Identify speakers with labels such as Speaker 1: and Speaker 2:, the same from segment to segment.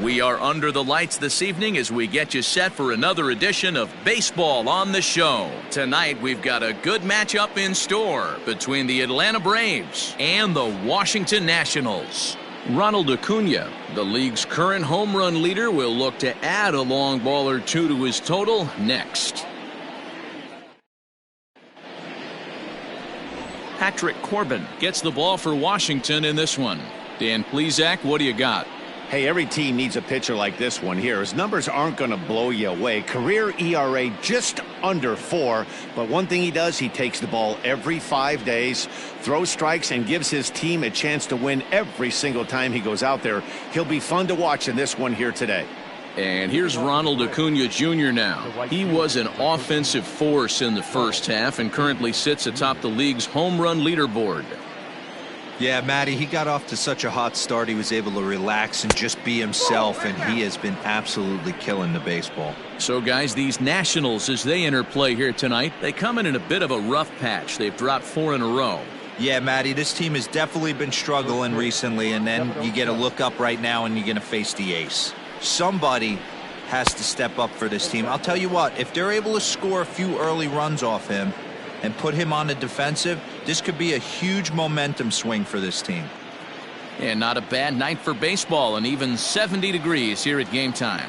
Speaker 1: We are under the lights this evening as we get you set for another edition of Baseball on the Show. Tonight, we've got a good matchup in store between the Atlanta Braves and the Washington Nationals. Ronald Acuna, the league's current home run leader, will look to add a long ball or two to his total next. Patrick Corbin gets the ball for Washington in this one. Dan Plesac, what do you got?
Speaker 2: Hey, every team needs a pitcher like this one here. His numbers aren't going to blow you away. Career ERA just under 4. But one thing he does, he takes the ball every 5 days, throws strikes, and gives his team a chance to win every single time he goes out there. He'll be fun to watch in this one here today.
Speaker 1: And here's Ronald Acuna Jr. now. He was an offensive force in the first half and currently sits atop the league's home run leaderboard.
Speaker 3: Yeah, Matty, he got off to such a hot start. He was able to relax and just be himself, and he has been absolutely killing the baseball.
Speaker 1: So, guys, these Nationals, as they enter play here tonight, they come in a bit of a rough patch. They've dropped 4 in a row.
Speaker 3: Yeah, Matty, this team has definitely been struggling recently, and then you get a look up right now, and you're going to face the ace. Somebody has to step up for this team. I'll tell you what, if they're able to score a few early runs off him and put him on the defensive, this could be a huge momentum swing for this team.
Speaker 1: And not a bad night for baseball, and even 70 degrees here at game time.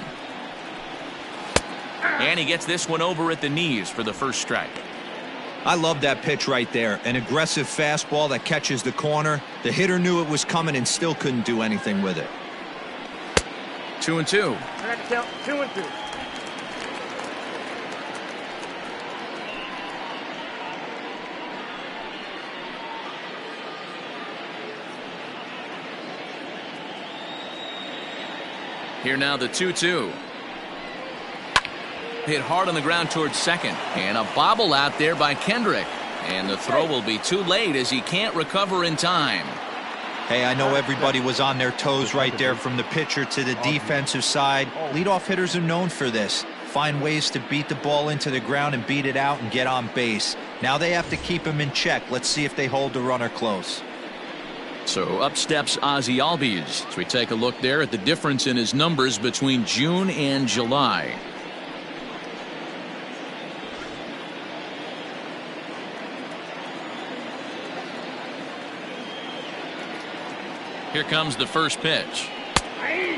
Speaker 1: And he gets this one over at the knees for the first strike.
Speaker 3: I love that pitch right there. An aggressive fastball that catches the corner. The hitter knew it was coming and still couldn't do anything with it.
Speaker 1: 2-2.
Speaker 4: I got to count 2-2.
Speaker 1: Here now the 2-2. Hit hard on the ground towards second. And a bobble out there by Kendrick. And the throw will be too late as he can't recover in time.
Speaker 3: Hey, I know everybody was on their toes right there from the pitcher to the defensive side. Leadoff hitters are known for this. Find ways to beat the ball into the ground and beat it out and get on base. Now they have to keep him in check. Let's see if they hold the runner close.
Speaker 1: So up steps Ozzy Albies as we take a look there at the difference in his numbers between June and July. Here comes the first pitch.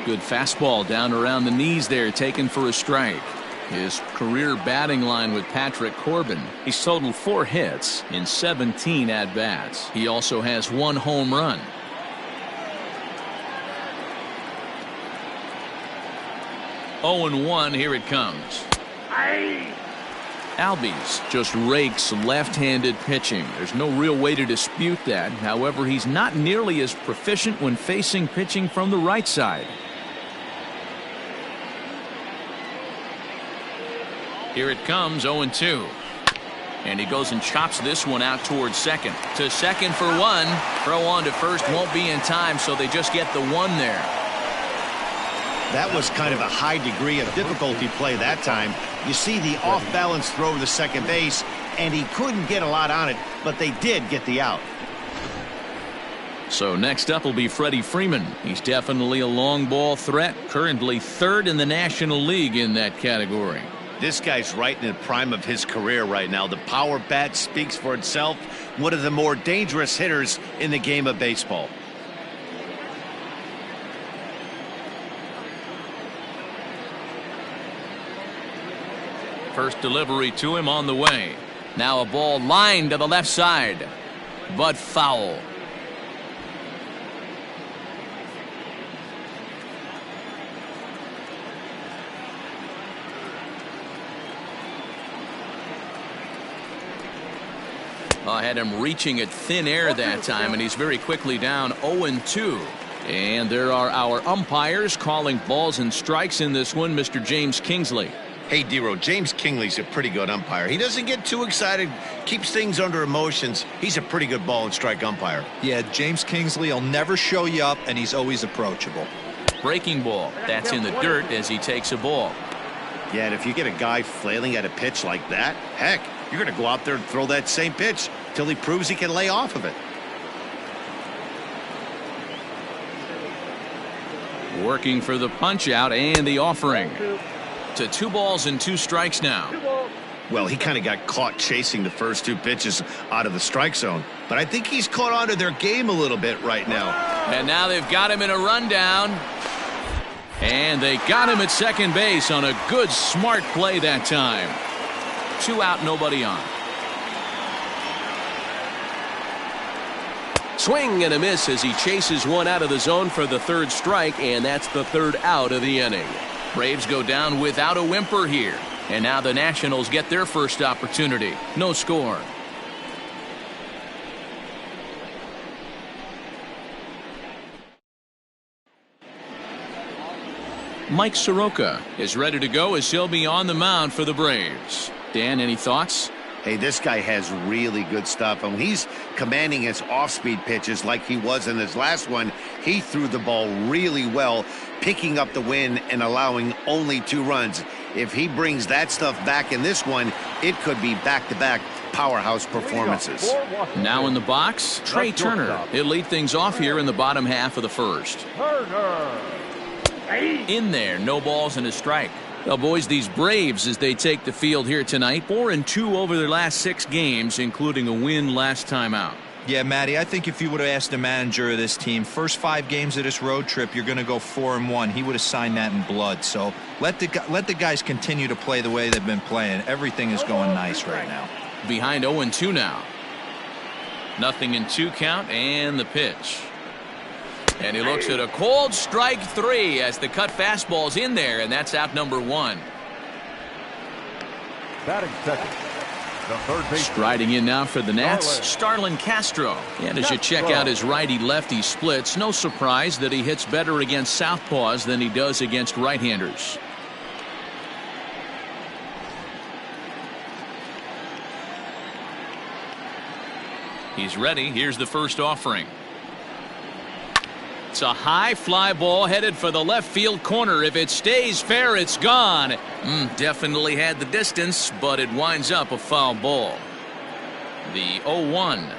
Speaker 1: Good fastball down around the knees there, taken for a strike. His career batting line with Patrick Corbin. He's totaled 4 hits in 17 at-bats. He also has 1 home run. (0-1), here it comes. Albies just rakes left-handed pitching. There's no real way to dispute that. However, he's not nearly as proficient when facing pitching from the right side. Here it comes, 0-2. And he goes and chops this one out towards second. To second for 1. Throw on to first won't be in time, so they just get the 1 there.
Speaker 2: That was kind of a high degree of difficulty play that time. You see the off-balance throw to second base, and he couldn't get a lot on it, but they did get the out.
Speaker 1: So next up will be Freddie Freeman. He's definitely a long ball threat, currently 3rd in the National League in that category.
Speaker 2: This guy's right in the prime of his career right now. The power bat speaks for itself. One of the more dangerous hitters in the game of baseball.
Speaker 1: First delivery to him on the way. Now a ball lined to the left side, but foul. I had him reaching at thin air that time, and he's very quickly down 0-2. And there are our umpires calling balls and strikes in this one, Mr. James Kingsley.
Speaker 2: Hey, Dero, James Kingley's a pretty good umpire. He doesn't get too excited, keeps things under emotions. He's a pretty good ball and strike umpire.
Speaker 3: Yeah, James Kingsley will never show you up, and he's always approachable.
Speaker 1: Breaking ball. That's in the dirt as he takes a ball.
Speaker 2: Yeah, and if you get a guy flailing at a pitch like that, heck, you're going to go out there and throw that same pitch till he proves he can lay off of it.
Speaker 1: Working for the punch out and the offering. To 2 balls and 2 strikes now.
Speaker 2: Well, he kind of got caught chasing the first 2 pitches out of the strike zone. But I think he's caught on to their game a little bit right now.
Speaker 1: And now they've got him in a rundown. And they got him at second base on a good, smart play that time. 2 out, nobody on.
Speaker 4: Swing and a miss as he chases one out of the zone for the 3rd strike, and that's the 3rd out of the inning.
Speaker 1: Braves go down without a whimper here. And now the Nationals get their first opportunity. No score. Mike Soroka is ready to go as he'll be on the mound for the Braves. Dan, any thoughts?
Speaker 2: Hey, this guy has really good stuff. And when he's commanding his off-speed pitches like he was in his last one, he threw the ball really well, picking up the win and allowing only 2 runs. If he brings that stuff back in this one, it could be back-to-back powerhouse performances.
Speaker 1: Now in the box, Trey Turner. He'll lead things off here in the bottom half of the 1st. In there, no balls and a strike. Well, boys, these Braves, as they take the field here tonight, 4-2 over their last 6 games, including a win last time out.
Speaker 3: Yeah, Matty, I think if you would have asked the manager of this team, first 5 games of this road trip, you're going to go 4-1. He would have signed that in blood. So let the guys continue to play the way they've been playing. Everything is going nice right now.
Speaker 1: Behind 0-2 now. Nothing in 2 count, and the pitch. And he looks at a cold strike 3 as the cut fastball's in there, and that's out number 1.
Speaker 5: Batting second.
Speaker 1: Striding in now for the Nats, Starlin Castro. And as you check out his righty-lefty splits, no surprise that he hits better against southpaws than he does against right-handers. He's ready. Here's the first offering. It's a high fly ball headed for the left field corner. If it stays fair, it's gone. Definitely had the distance, but it winds up a foul ball. The 0-1.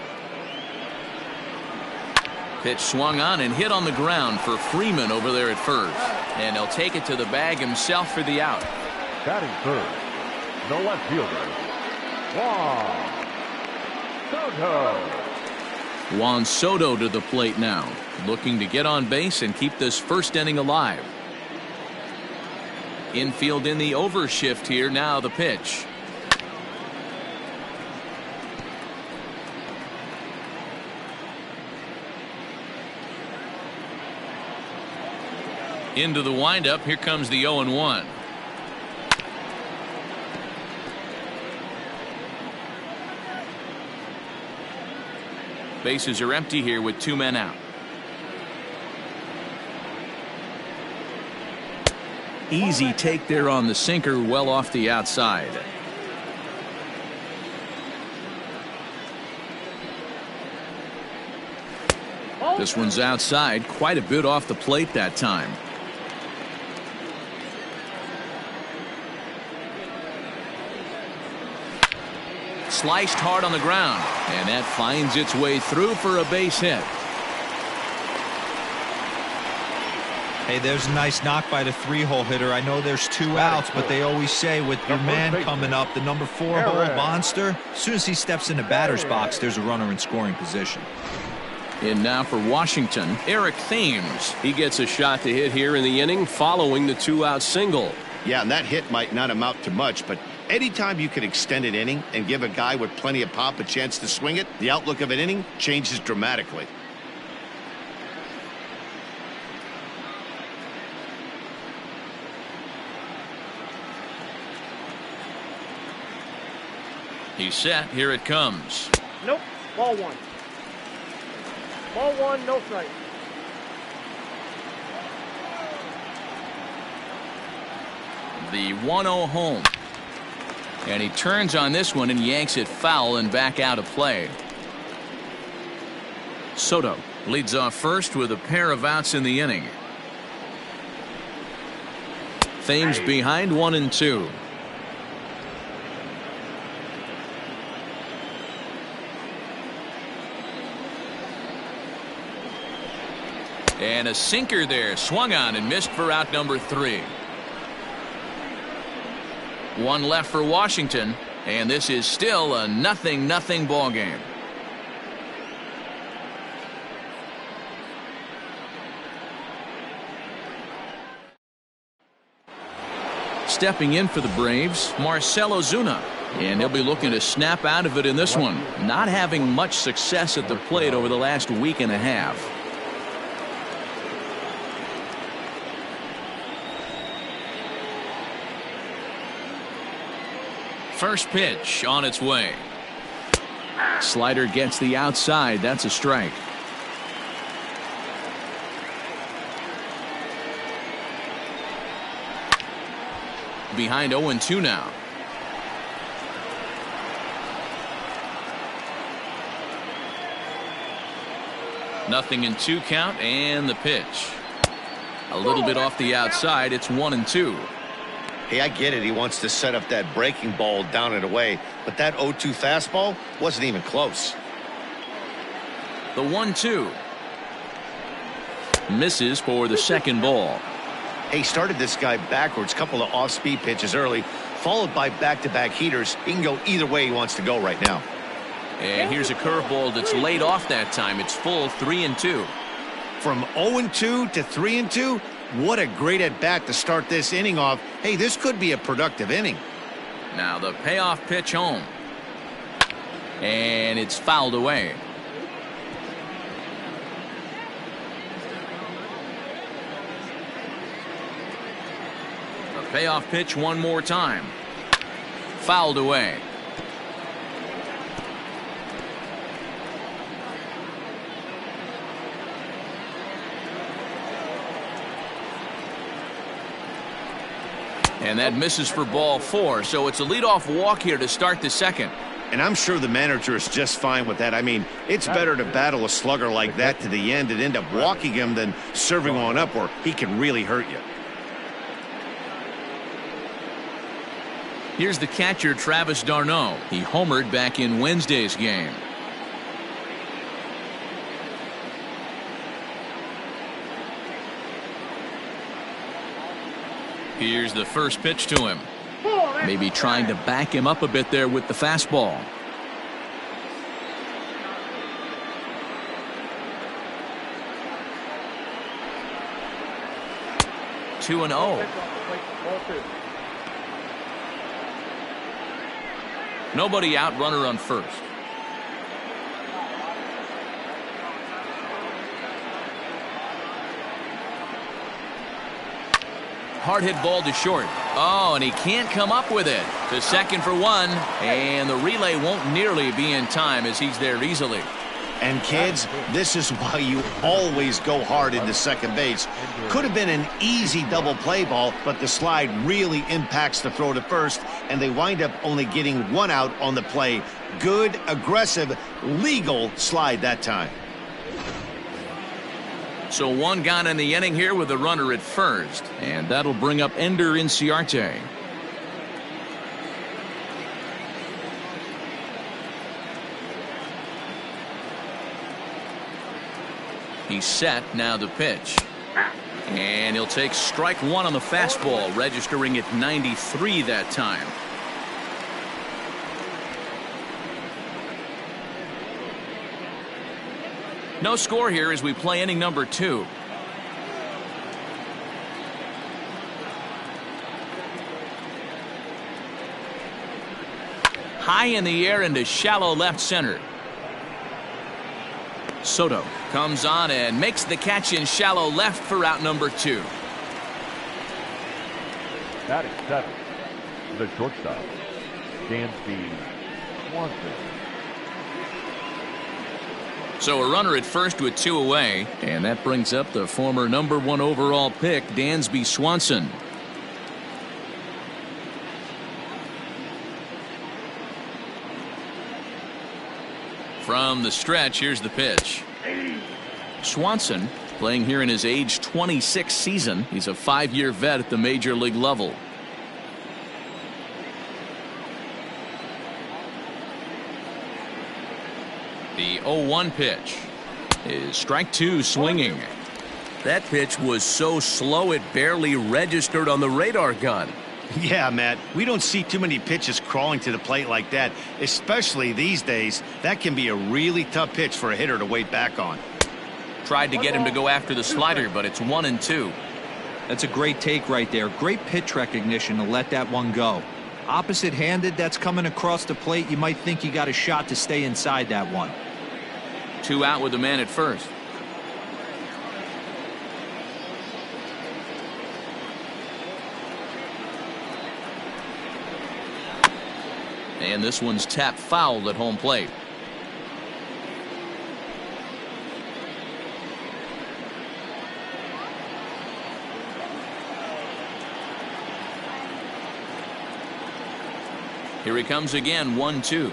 Speaker 1: Pitch swung on and hit on the ground for Freeman over there at first. And he'll take it to the bag himself for the out.
Speaker 5: Batting third, the left fielder, Juan Soto.
Speaker 1: Juan Soto to the plate now, looking to get on base and keep this first inning alive. Infield in the overshift here. Now the pitch. Into the windup. Here comes the 0-1. Bases are empty here with 2 men out. Easy take there on the sinker, well off the outside. This one's outside, quite a bit off the plate that time. Sliced hard on the ground, and that finds its way through for a base hit.
Speaker 3: Hey, there's a nice knock by the 3-hole hitter. I know there's 2 outs, but they always say with your man coming up, the number 4-hole monster, as soon as he steps in the batter's box, there's a runner in scoring position.
Speaker 1: In now for Washington, Eric Thames.
Speaker 4: He gets a shot to hit here in the inning following the 2-out single.
Speaker 2: Yeah, and that hit might not amount to much, but anytime you can extend an inning and give a guy with plenty of pop a chance to swing it, the outlook of an inning changes dramatically.
Speaker 1: He's set. Here it comes.
Speaker 6: Nope. Ball 1. Ball 1, no strike.
Speaker 1: The 1-0 home. And he turns on this one and yanks it foul and back out of play. Soto leads off first with a pair of outs in the inning. Thames behind 1-2. And a sinker there, swung on and missed for out number 3. One left for Washington, and this is still a 0-0 ball game. Stepping in for the Braves, Marcelo Zuna. And he'll be looking to snap out of it in this one. Not having much success at the plate over the last week and a half. First pitch on its way. Slider gets the outside. That's a strike. Behind 0-2 now. Nothing in 2 count, and the pitch. A little bit off the outside. It's 1-2.
Speaker 2: Hey, I get it. He wants to set up that breaking ball down and away, but that 0-2 fastball wasn't even close.
Speaker 1: The 1-2. Misses for the second ball.
Speaker 2: He started this guy backwards, couple of off-speed pitches early, followed by back-to-back heaters. He can go either way he wants to go right now.
Speaker 1: And here's a curveball that's laid off that time. It's full 3-2.
Speaker 2: From 0-2 to 3-2, what a great at-bat to start this inning off. Hey, this could be a productive inning.
Speaker 1: Now the payoff pitch home. And it's fouled away. Payoff pitch one more time. Fouled away. And that misses for ball 4. So it's a leadoff walk here to start the second.
Speaker 2: And I'm sure the manager is just fine with that. I mean, it's better to battle a slugger like that to the end and end up walking him than serving one up where he can really hurt you.
Speaker 1: Here's the catcher, Travis Darneau. He homered back in Wednesday's game. Here's the first pitch to him. Maybe trying to back him up a bit there with the fastball. Two and 0. Nobody out, runner on first. Hard hit ball to short. Oh, and he can't come up with it. To second for 1, and the relay won't nearly be in time as he's there easily.
Speaker 2: And kids, this is why you always go hard into second base. Could have been an easy double play ball, but the slide really impacts the throw to first, and they wind up only getting 1 out on the play. Good, aggressive, legal slide that time.
Speaker 1: So 1 gone in the inning here with a runner at first, and that'll bring up Ender Inciarte. He's set. Now the pitch. And he'll take strike 1 on the fastball, registering at 93 that time. No score here as we play inning number 2. High in the air into shallow left center. Soto comes on and makes the catch in shallow left for out number 2.
Speaker 5: Batting 7, the shortstop, Dansby Swanson.
Speaker 1: So a runner at first with 2 away, and that brings up the former #1 overall pick, Dansby Swanson. From the stretch, here's the pitch. Swanson playing here in his age 26 season. He's a 5-year vet at the major league level. The 0-1 pitch is strike 2 swinging. That pitch was so slow it barely registered on the radar gun.
Speaker 2: Yeah, Matt, we don't see too many pitches crawling to the plate like that, especially these days. That can be a really tough pitch for a hitter to wait back on.
Speaker 1: Tried to get him to go after the slider, but it's 1-2.
Speaker 3: That's a great take right there. Great pitch recognition to let that one go. Opposite-handed, that's coming across the plate. You might think you got a shot to stay inside that one.
Speaker 1: 2 out with the man at first. And this one's tapped foul at home plate. Here he comes again, 1-2.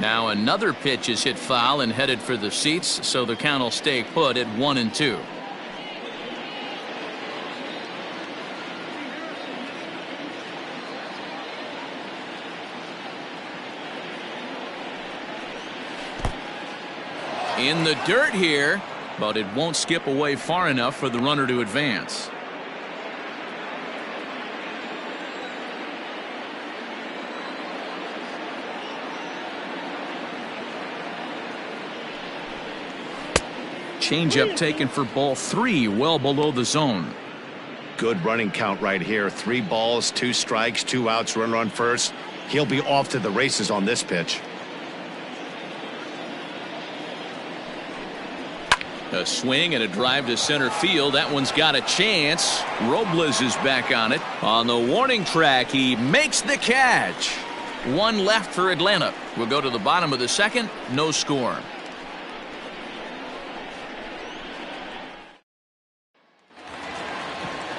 Speaker 1: Now another pitch is hit foul and headed for the seats, so the count will stay put at 1-2. In the dirt here, but it won't skip away far enough for the runner to advance. Changeup taken for ball 3, well below the zone.
Speaker 2: Good running count right here. 3 balls, 2 strikes, 2 outs, runner on first. He'll be off to the races on this pitch.
Speaker 1: A swing and a drive to center field. That one's got a chance. Robles is back on it. On the warning track, he makes the catch. 1 left for Atlanta. We'll go to the bottom of the second. No score.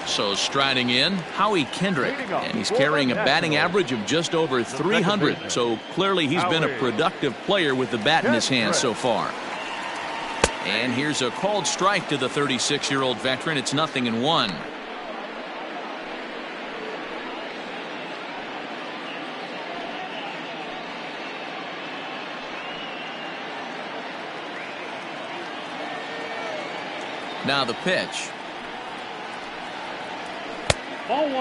Speaker 1: So striding in, Howie Kendrick, and he's carrying a batting average of just over 300. So clearly he's been a productive player with the bat in his hand so far. And here's a called strike to the 36-year-old veteran. It's 0-1. Now the pitch.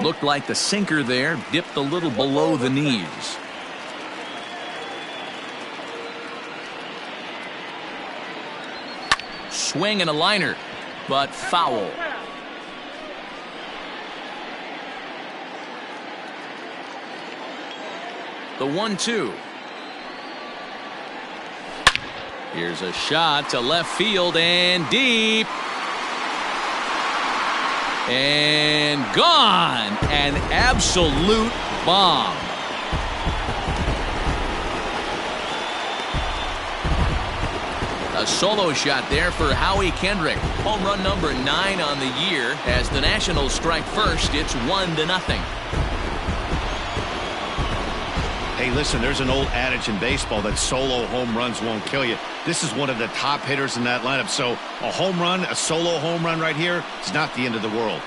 Speaker 1: Looked like the sinker there, dipped a little below the knees. Swing and a liner, but foul. The 1-2. Here's a shot to left field and deep. And gone. An absolute bomb. A solo shot there for Howie Kendrick. Home run number 9 on the year. As the Nationals strike first, it's 1-0.
Speaker 2: Hey, listen, there's an old adage in baseball that solo home runs won't kill you. This is one of the top hitters in that lineup. So a home run, a solo home run right here is not the end of the world.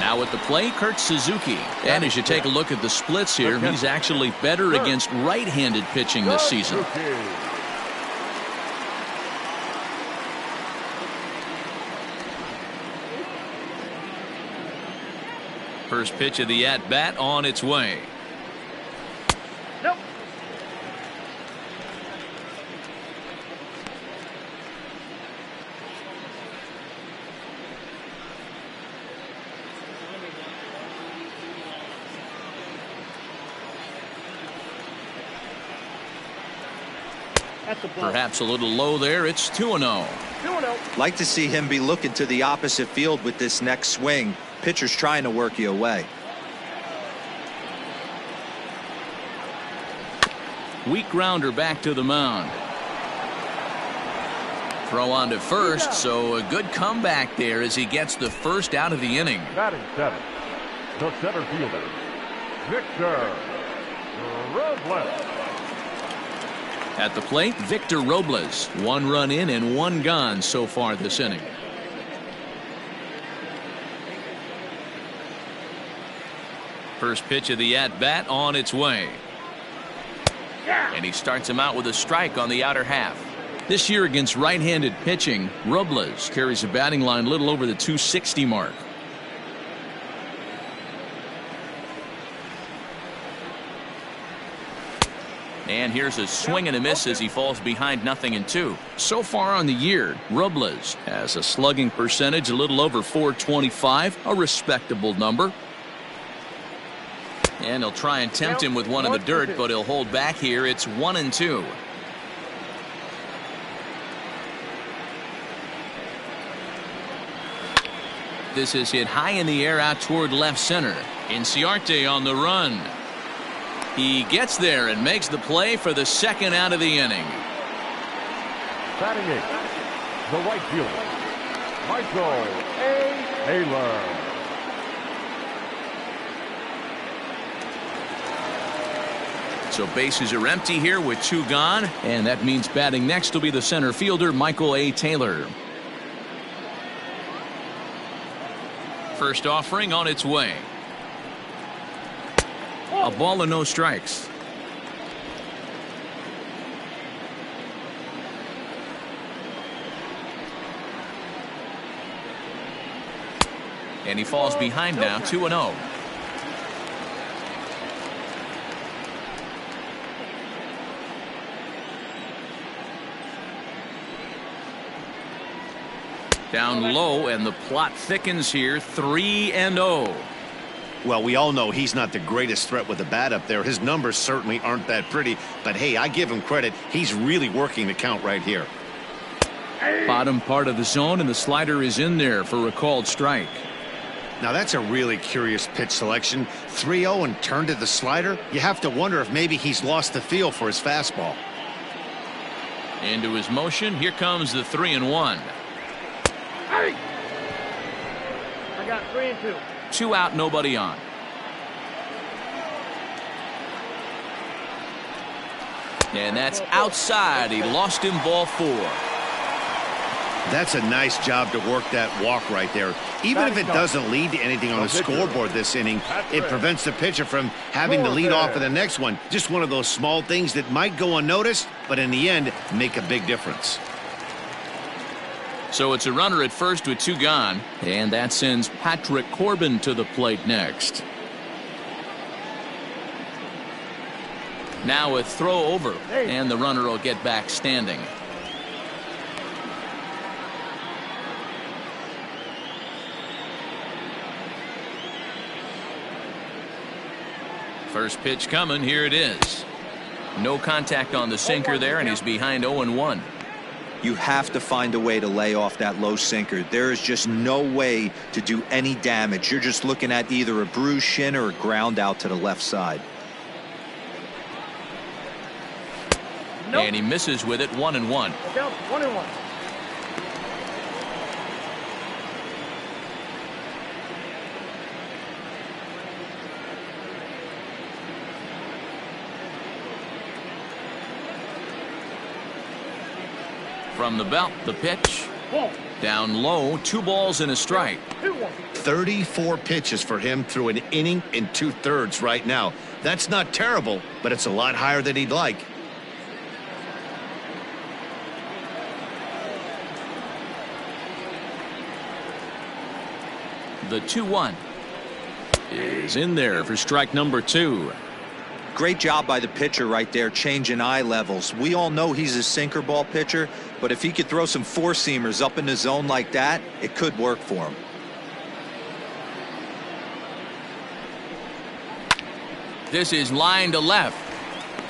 Speaker 1: Now at the plate, Kurt Suzuki. And as you take a look at the splits here, he's actually better against right-handed pitching this season. First pitch of the at-bat on its way.
Speaker 6: Nope.
Speaker 1: Perhaps a little low there. It's 2-0.
Speaker 3: Like to see him be looking to the opposite field with this next swing. Pitcher's trying to work you away.
Speaker 1: Weak grounder back to the mound. Throw on to first, so a good comeback there as he gets the first out of the inning.
Speaker 5: Batting 7, the center fielder, Victor Robles.
Speaker 1: At the plate, Victor Robles. 1 run in and 1 gone so far this inning. First pitch of the at-bat on its way. And he starts him out with a strike on the outer half. This year against right-handed pitching, Robles carries a batting line little over the 260 mark. And here's a swing and a miss as he falls behind 0-2. So far on the year, Robles has a slugging percentage a little over .425, a respectable number. And he'll try and tempt him with one in the dirt, but he'll hold back here. It's 1-2. This is hit high in the air out toward left center. Inciarte on the run. He gets there and makes the play for the second out of the inning.
Speaker 5: Batting eighth, the right fielder, Michael A. Taylor.
Speaker 1: So bases are empty here with 2 gone, and that means batting next will be the center fielder, Michael A. Taylor. First offering on its way. A ball and no strikes. And he falls behind now, 2-0. Down low, and the plot thickens here, 3-0.
Speaker 2: Well, we all know he's not the greatest threat with the bat up there. His numbers certainly aren't that pretty. But, hey, I give him credit. He's really working the count right here.
Speaker 1: Bottom part of the zone, and the slider is in there for a called strike.
Speaker 2: Now, that's a really curious pitch selection. 3-0 and turned to the slider. You have to wonder if maybe he's lost the feel for his fastball.
Speaker 1: Into his motion. Here comes the 3-1.
Speaker 6: Hey! I got 3-2.
Speaker 1: 2 out, nobody on. And that's outside. He lost him, ball 4.
Speaker 2: That's a nice job to work that walk right there. Even if it doesn't lead to anything on the scoreboard this inning, it prevents the pitcher from having to lead off in the next one. Just one of those small things that might go unnoticed, but in the end, make a big difference.
Speaker 1: So it's a runner at first with 2 gone, and that sends Patrick Corbin to the plate next. Now a throw over, and the runner will get back standing. First pitch coming, here it is. No contact on the sinker there, and he's behind 0-1.
Speaker 3: You have to find a way to lay off that low sinker. There is just no way to do any damage. You're just looking at either a bruised shin or a ground out to the left side.
Speaker 1: Nope. And he misses with it, 1-1.
Speaker 6: 1-1.
Speaker 1: From the belt, the pitch. Down low, 2 balls and a strike.
Speaker 2: 34 pitches for him through an inning and 2/3 right now. That's not terrible, but it's a lot higher than he'd like.
Speaker 1: The 2-1 is in there for strike number 2.
Speaker 3: Great job by the pitcher right there, changing eye levels. We all know he's a sinker ball pitcher, but if he could throw some 4-seamers up in the zone like that, it could work for him.
Speaker 1: This is line to left,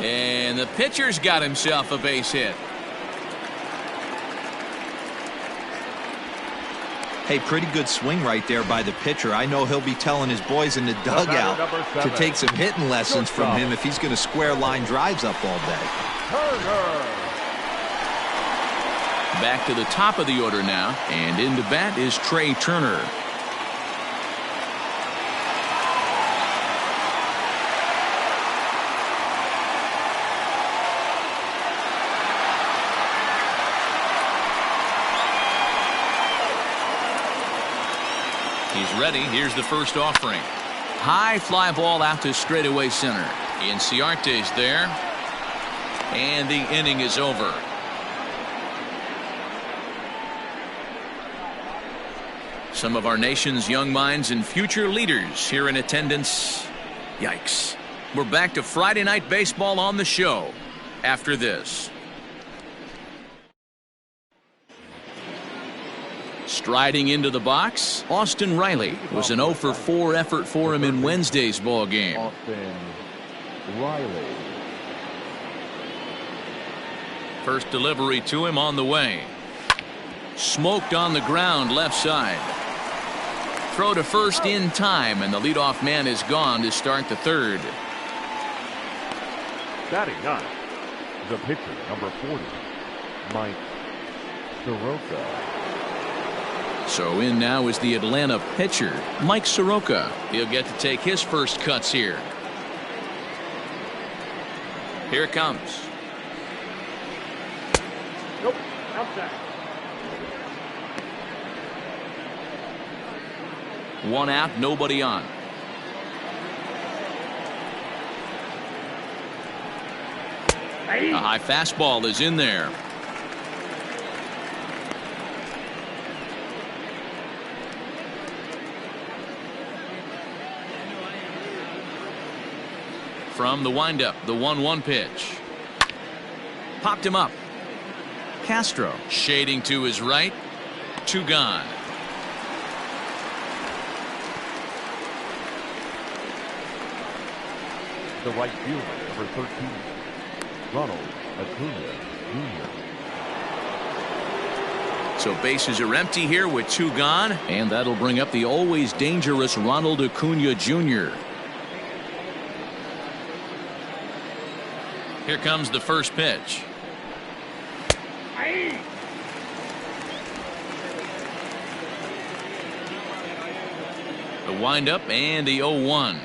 Speaker 1: and the pitcher's got himself a base hit.
Speaker 3: Hey, pretty good swing right there by the pitcher. I know he'll be telling his boys in the dugout to take some hitting lessons from him if he's going to square line drives up all day.
Speaker 5: Turner.
Speaker 1: Back to the top of the order now, and into bat is Trey Turner. He's ready. Here's the first offering. High fly ball out to straightaway center. Inciarte's there. And the inning is over. Some of our nation's young minds and future leaders here in attendance. Yikes. We're back to Friday Night Baseball on the show after this. Striding into the box, Austin Reilly. Was an 0 for 4 effort for him in Wednesday's ball game.
Speaker 5: Austin Reilly.
Speaker 1: First delivery to him on the way. Smoked on the ground left side. Throw to first in time, and the leadoff man is gone to start the third.
Speaker 5: Batting ninth, the pitcher, number 40, Mike Soroka.
Speaker 1: So in now is the Atlanta pitcher, Mike Soroka. He'll get to take his first cuts here. Here it comes.
Speaker 5: Nope, outside.
Speaker 1: One out, nobody on. A high fastball is in there. From the windup, the 1-1 pitch. Popped him up. Castro shading to his right. 2 gone.
Speaker 5: The right fielder, number 13, Ronald Acuna Jr.
Speaker 1: So bases are empty here with 2 gone, and that'll bring up the always dangerous Ronald Acuna Jr. Here comes the first pitch. The windup and the 0-1.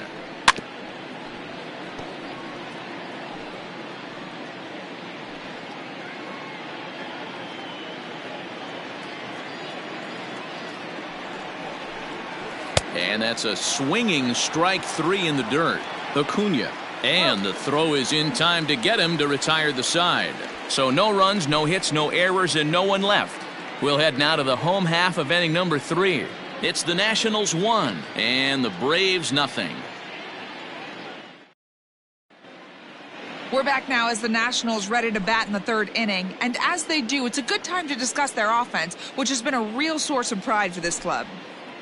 Speaker 1: And that's a swinging strike 3 in the dirt. Acuna. And the throw is in time to get him to retire the side. So no runs, no hits, no errors, and no one left. We'll head now to the home half of inning number 3. It's the Nationals 1 and the Braves nothing.
Speaker 7: We're back now as the Nationals ready to bat in the 3rd inning. And as they do, it's a good time to discuss their offense, which has been a real source of pride for this club.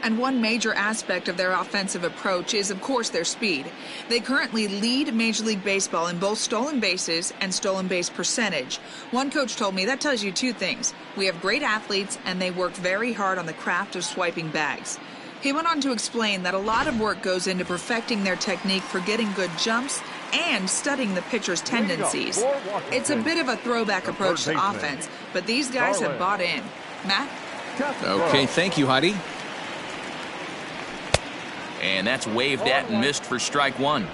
Speaker 7: And one major aspect of their offensive approach is, of course, their speed. They currently lead Major League Baseball in both stolen bases and stolen base percentage. One coach told me that tells you 2 things. We have great athletes, and they work very hard on the craft of swiping bags. He went on to explain that a lot of work goes into perfecting their technique for getting good jumps and studying the pitcher's tendencies. It's a bit of a throwback approach to offense, but these guys have bought in. Matt?
Speaker 1: Okay, thank you, Heidi. And that's waved at and missed for strike 1.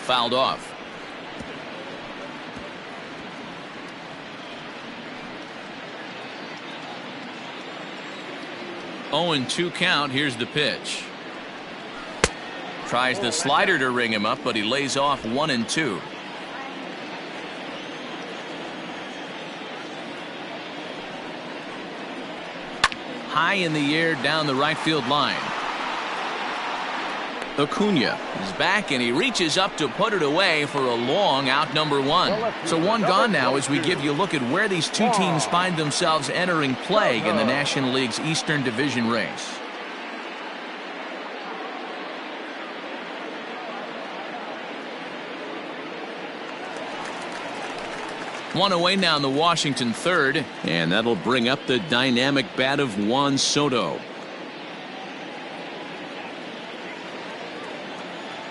Speaker 1: Fouled off. Oh, and 2 count. Here's the pitch. Tries the slider to ring him up, but he lays off 1 and 2. High in the air down the right field line. Acuna is back, and he reaches up to put it away for a long out number 1. So 1 gone now as we give you a look at where these 2 teams find themselves entering play in the National League's Eastern Division race. One away now in the Washington 3rd, and that'll bring up the dynamic bat of Juan Soto.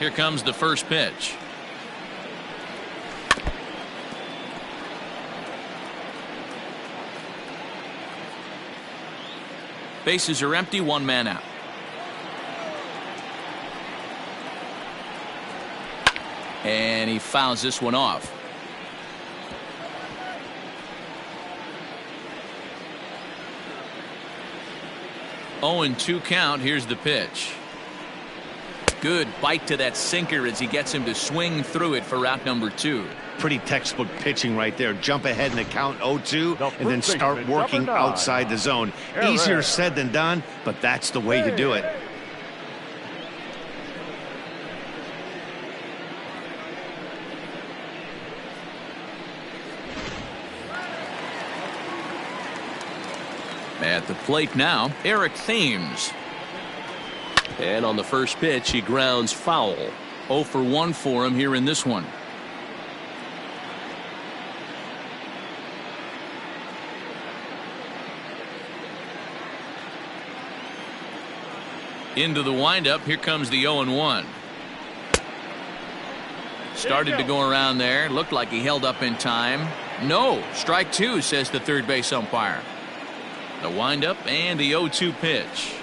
Speaker 1: Here comes the first pitch. Bases are empty, 1 man out. And he fouls this one off. Oh, and 2 count. Here's the pitch. Good bite to that sinker as he gets him to swing through it for out number 2.
Speaker 2: Pretty textbook pitching right there. Jump ahead in the count 0-2 and then
Speaker 5: first
Speaker 2: start
Speaker 5: baseman,
Speaker 2: working
Speaker 5: number 9.
Speaker 2: outside the zone. Easier said than done, but that's the way you do it.
Speaker 1: At the plate now, Eric Thames.
Speaker 4: And on the first pitch, he grounds foul.
Speaker 1: 0 for 1 for him here in this one. Into the windup. Here comes the 0-1. Started to go around there. Looked like he held up in time. No. Strike 2, says the third base umpire. The windup and the 0-2 pitch.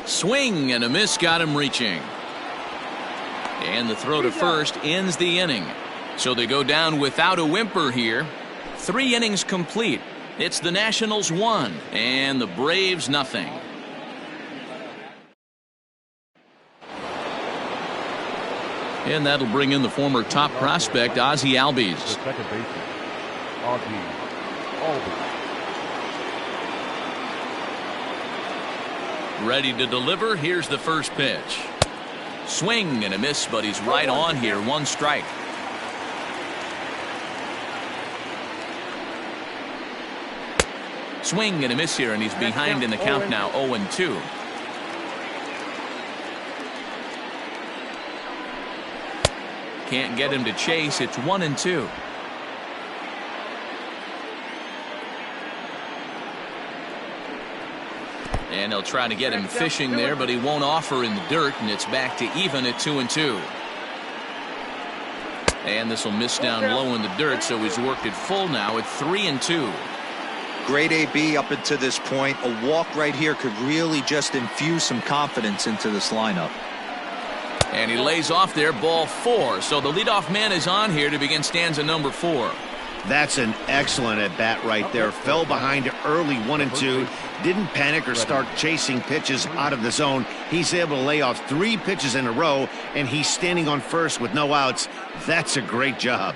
Speaker 1: Swing and a miss, got him reaching. And the throw to first ends the inning. So they go down without a whimper here. 3 innings complete. It's the Nationals 1 and the Braves nothing. And that'll bring in the former top prospect Ozzy Albies.
Speaker 5: The second baseman, Ozzy Albies.
Speaker 1: Ready to deliver. Here's the first pitch. Swing and a miss, but he's right on here. 1 strike. Swing and a miss here, and he's behind in the count now. 0-2. Can't get him to chase. It's 1-2. And he'll try to get him fishing there, but he won't offer in the dirt, and it's back to even at 2-2. And this will miss down low in the dirt, so he's worked it full now at 3-2.
Speaker 3: Great AB up until this point. A walk right here could really just infuse some confidence into this lineup.
Speaker 1: And he lays off there, ball 4. So the leadoff man is on here to begin stanza number 4.
Speaker 2: That's an excellent at bat right there. Fell behind early 1-2. Didn't panic or start chasing pitches out of the zone. He's able to lay off 3 pitches in a row, and he's standing on first with no outs. That's a great job.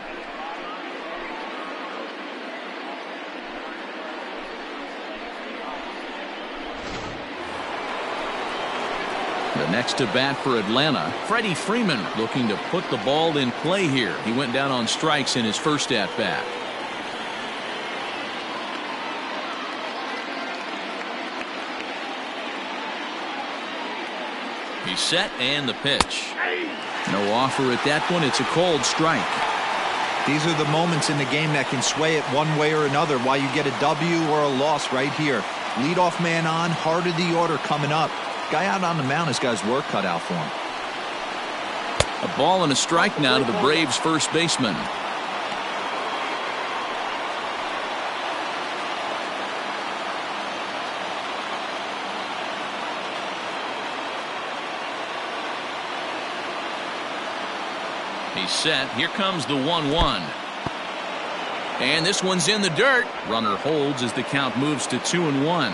Speaker 1: The next to bat for Atlanta, Freddie Freeman, looking to put the ball in play here. He went down on strikes in his first at bat. He's set, and the pitch. No offer at that one. It's a cold strike.
Speaker 3: These are the moments in the game that can sway it one way or another, why you get a W or a loss right here. Leadoff man on, heart of the order coming up. Guy out on the mound has got his work cut out for him.
Speaker 1: A ball and a strike now to the Braves first baseman. He's set. Here comes the 1-1. And this one's in the dirt. Runner holds as the count moves to 2-1.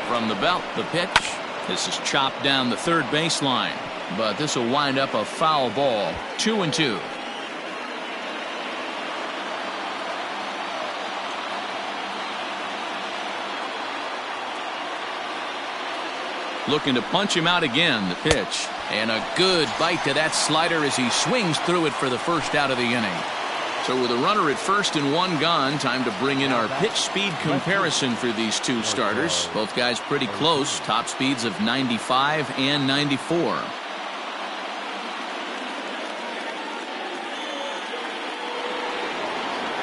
Speaker 1: From the belt, the pitch. This is chopped down the third baseline, but this will wind up a foul ball. 2-2. Looking to punch him out again. The pitch, and a good bite to that slider as he swings through it for the first out of the inning. So with a runner at first and 1 gone, time to bring in our pitch speed comparison for these 2 starters. Both guys pretty close, top speeds of 95 and 94.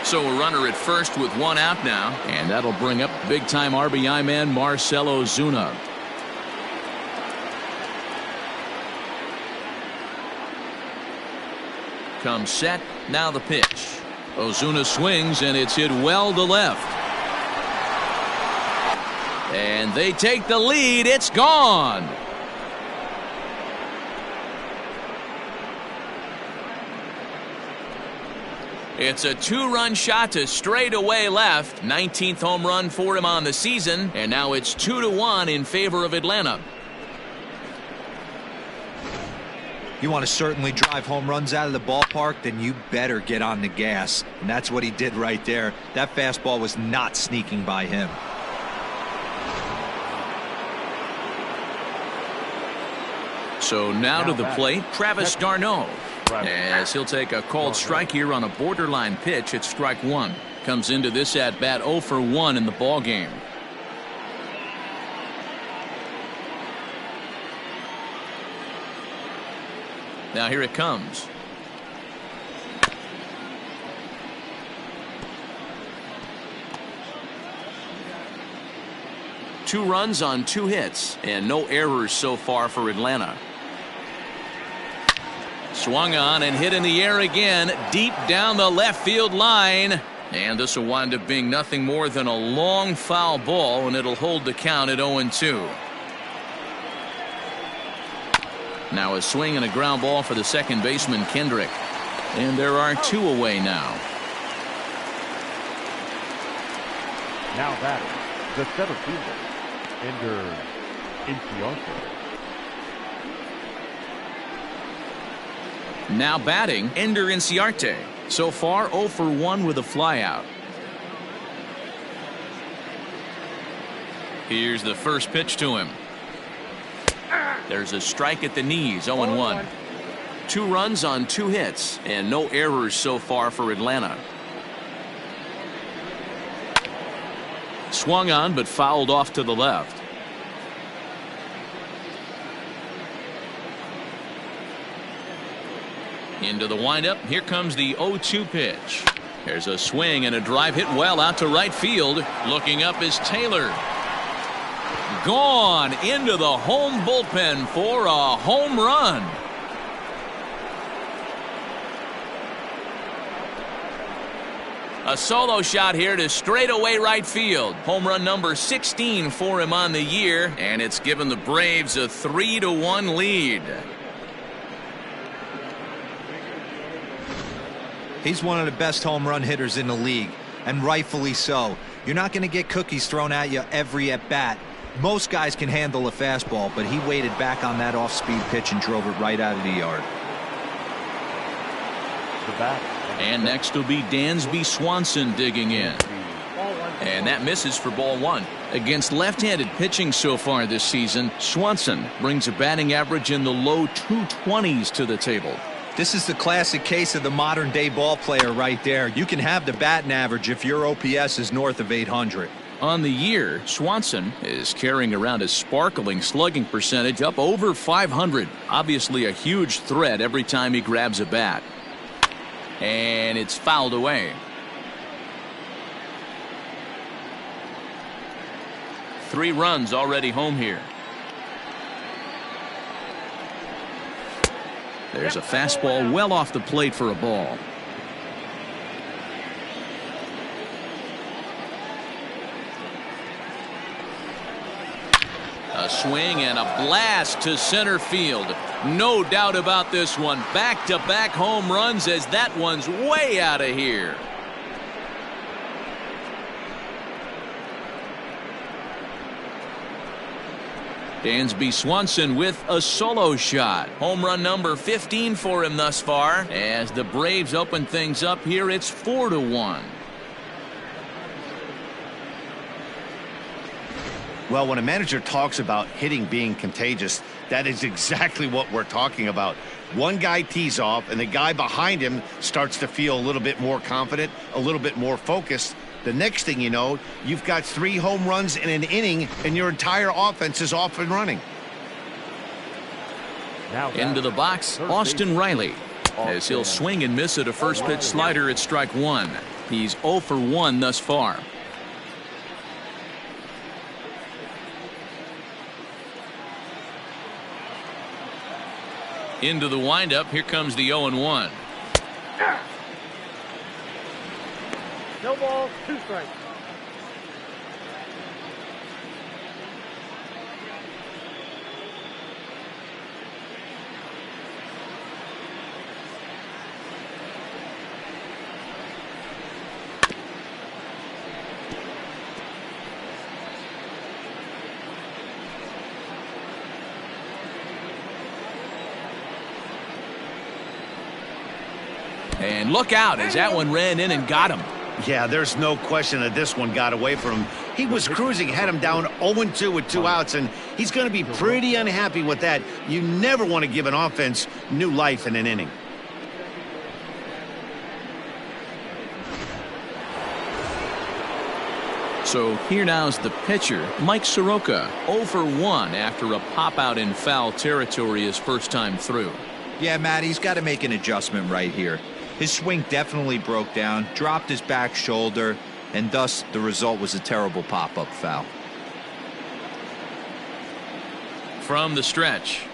Speaker 1: So a runner at first with 1 out now, and that'll bring up big-time RBI man Marcelo Zuna. Comes set, now the pitch. Ozuna swings, and it's hit well to left. And they take the lead. It's gone. It's a 2-run shot to straightaway left. 19th home run for him on the season, and now it's 2-1 in favor of Atlanta.
Speaker 3: You want to certainly drive home runs out of the ballpark, then you better get on the gas. And that's what he did right there. That fastball was not sneaking by him.
Speaker 1: So now to the plate, Travis Darneau. As he'll take a called strike here on a borderline pitch at strike one. Comes into this at bat 0 for 1 in the ball game. Now here it comes. Two runs on 2 hits and no errors so far for Atlanta. Swung on and hit in the air again, deep down the left field line. And this will wind up being nothing more than a long foul ball, and it'll hold the count at 0-2. Now a swing and a ground ball for the second baseman Kendrick. And there are 2 away now.
Speaker 5: Now batting, the center fielder, Ender Inciarte.
Speaker 1: Now batting, Ender Inciarte. So far 0 for 1 with a flyout. Here's the first pitch to him. There's a strike at the knees, 0-1. 2 runs on 2 hits and no errors so far for Atlanta. Swung on but fouled off to the left. Into the windup. Here comes the 0-2 pitch. There's a swing and a drive hit well out to right field. Looking up is Taylor. Gone into the home bullpen for a home run. A solo shot here to straightaway right field. Home run number 16 for him on the year, and it's given the Braves a 3-1 lead.
Speaker 3: He's one of the best home run hitters in the league, and rightfully so. You're not going to get cookies thrown at you every at bat. Most guys can handle a fastball, but he waited back on that off-speed pitch and drove it right out of the yard.
Speaker 1: And next will be Dansby Swanson digging in. And that misses for ball 1. Against left-handed pitching so far this season, Swanson brings a batting average in the low 220s to the table.
Speaker 3: This is the classic case of the modern-day ball player right there. You can have the batting average if your OPS is north of 800.
Speaker 1: On the year, Swanson is carrying around a sparkling slugging percentage up over 500. Obviously a huge threat every time he grabs a bat. And it's fouled away. Three runs already home here. There's a fastball well off the plate for a ball. A swing and a blast to center field. No doubt about this one. Back-to-back home runs as that one's way out of here. Dansby Swanson with a solo shot. Home run number 15 for him thus far. As the Braves open things up here, it's 4-1.
Speaker 2: Well, when a manager talks about hitting being contagious, that is exactly what we're talking about. One guy tees off, and the guy behind him starts to feel a little bit more confident, a little bit more focused. The next thing you know, you've got 3 home runs in an inning, and your entire offense is off and running.
Speaker 1: Into the box, Austin Reilly, as he'll swing and miss at a first pitch slider at strike 1. He's 0 for 1 thus far. Into the windup. Here comes the 0-1.
Speaker 6: No ball, 2 strikes.
Speaker 1: And look out as that one ran in and got him.
Speaker 2: Yeah, there's no question that this one got away from him. He was cruising, had him down 0-2 with 2 outs, and he's going to be pretty unhappy with that. You never want to give an offense new life in an inning.
Speaker 1: So here now's the pitcher, Mike Soroka, 0 for 1 after a pop-out in foul territory his first time through.
Speaker 3: Yeah, Matt, he's got to make an adjustment right here. His swing definitely broke down, dropped his back shoulder, and thus the result was a terrible pop-up foul.
Speaker 1: From the stretch.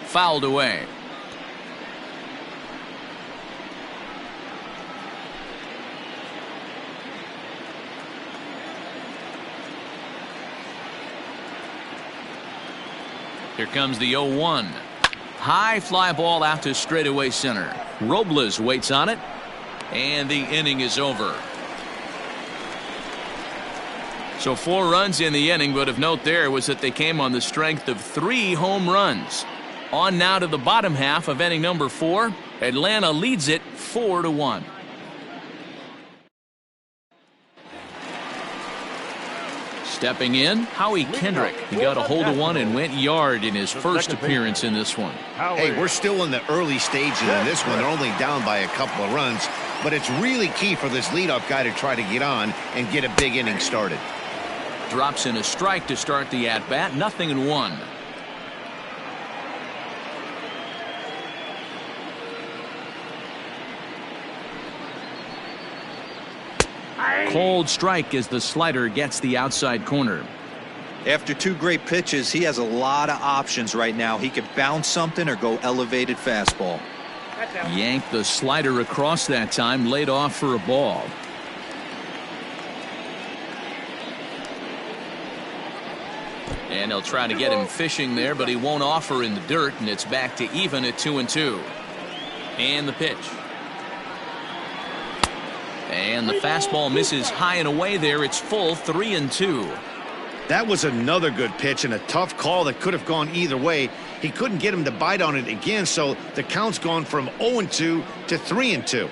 Speaker 1: Fouled away. Here comes the 0-1. High fly ball out to straightaway center. Robles waits on it, and the inning is over. So 4 runs in the inning, but of note there was that they came on the strength of 3 home runs. On now to the bottom half of inning number 4. Atlanta leads it 4-1. Stepping in, Howie Kendrick. He got a hold of one and went yard in his first appearance in this one.
Speaker 2: Hey, we're still in the early stages in this one. They're only down by a couple of runs, but it's really key for this leadoff guy to try to get on and get a big inning started.
Speaker 1: Drops in a strike to start the at-bat, 0-1. Cold strike as the slider gets the outside corner.
Speaker 3: After 2 great pitches, he has a lot of options right now. He could bounce something or go elevated fastball.
Speaker 1: Yanked the slider across that time, laid off for a ball. And they'll try to get him fishing there, but he won't offer in the dirt, and it's back to even at 2-2. And the pitch. And the fastball misses high and away there. It's full 3-2.
Speaker 2: That was another good pitch and a tough call that could have gone either way. He couldn't get him to bite on it again, so the count's gone from 0-2 to 3-2.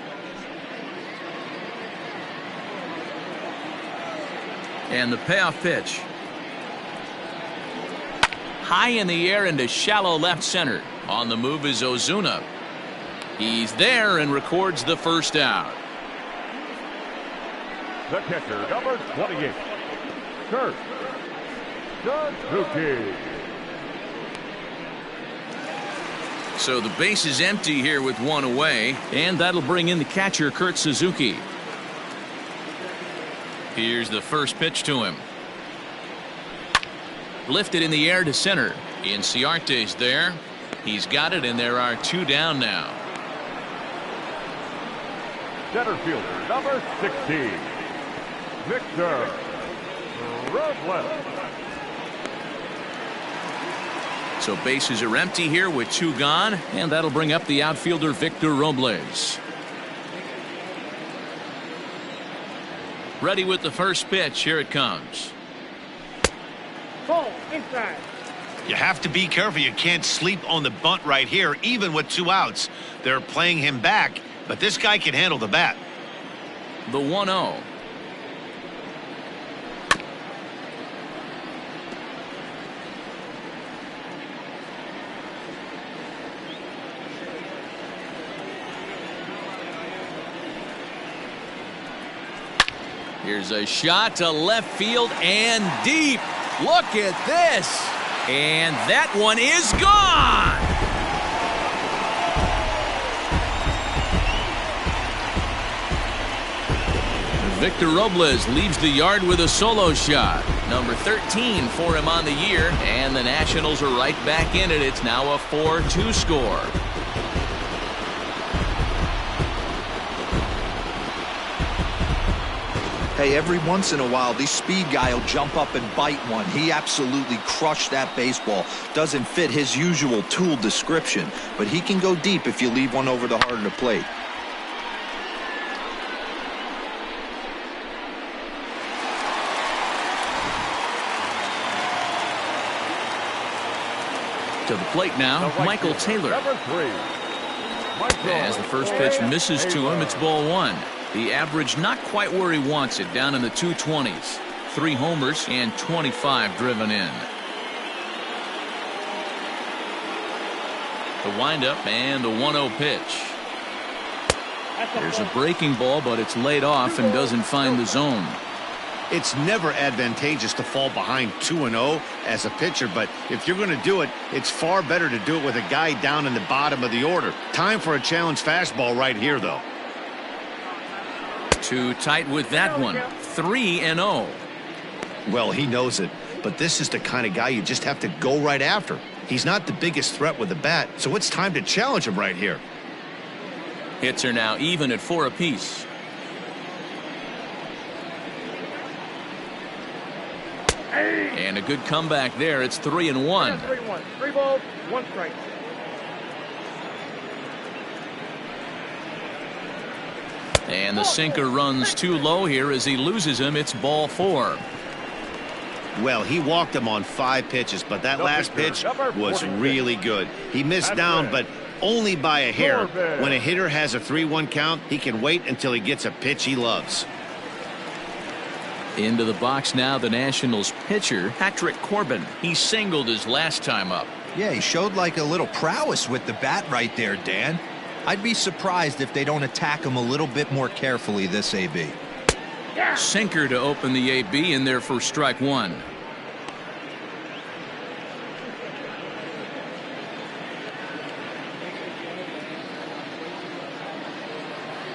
Speaker 1: And the payoff pitch. High in the air into shallow left center. On the move is Ozuna. He's there and records the first out.
Speaker 5: The catcher, number 28, Kurt Suzuki.
Speaker 1: So the base is empty here with 1 away, and that'll bring in the catcher, Kurt Suzuki. Here's the first pitch to him. Lifted in the air to center. Inciarte's there. He's got it, and there are 2 down now.
Speaker 5: Center fielder, number 16, Victor Robles.
Speaker 1: So bases are empty here with 2 gone, and that'll bring up the outfielder Victor Robles. Ready with the first pitch. Here it comes.
Speaker 6: Ball inside.
Speaker 2: You have to be careful. You can't sleep on the bunt right here, even with 2 outs. They're playing him back, but this guy can handle the bat.
Speaker 1: The 1-0. Here's a shot to left field and deep. Look at this. And that one is gone. Victor Robles leaves the yard with a solo shot. Number 13 for him on the year. And the Nationals are right back in it. It's now a 4-2 score.
Speaker 3: Hey, every once in a while, these speed guy will jump up and bite one. He absolutely crushed that baseball. Doesn't fit his usual tool description, but he can go deep if you leave one over the heart of the plate.
Speaker 1: To the plate now, Michael Taylor.
Speaker 5: Number 3,
Speaker 1: As the first pitch misses to him, it's ball one. The average not quite where he wants it, down in the 220s. 3 homers and 25 driven in. The windup and the 1-0 pitch. There's a breaking ball, but it's laid off and doesn't find the zone.
Speaker 2: It's never advantageous to fall behind 2-0 as a pitcher, but if you're going to do it, it's far better to do it with a guy down in the bottom of the order. Time for a challenge fastball right here, though.
Speaker 1: Too tight with that one. 3-0.
Speaker 2: Well, he knows it, but this is the kind of guy you just have to go right after. He's not the biggest threat with the bat, so it's time to challenge him right here.
Speaker 1: Hits are now even at 4 apiece. And a good comeback there. It's 3-1.
Speaker 6: 3 balls, 1 strike.
Speaker 1: And the sinker runs too low here as he loses him. It's ball 4.
Speaker 2: Well, he walked him on 5 pitches, but that last pitch was really good. He missed down, but only by a hair. When a hitter has a 3-1 count, he can wait until he gets a pitch he loves.
Speaker 1: Into the box now, the Nationals pitcher, Corbin. He singled his last time up.
Speaker 3: Yeah, he showed like a little prowess with the bat right there, Dan. I'd be surprised if they don't attack him a little bit more carefully this AB.
Speaker 1: Sinker to open the AB in there for strike 1.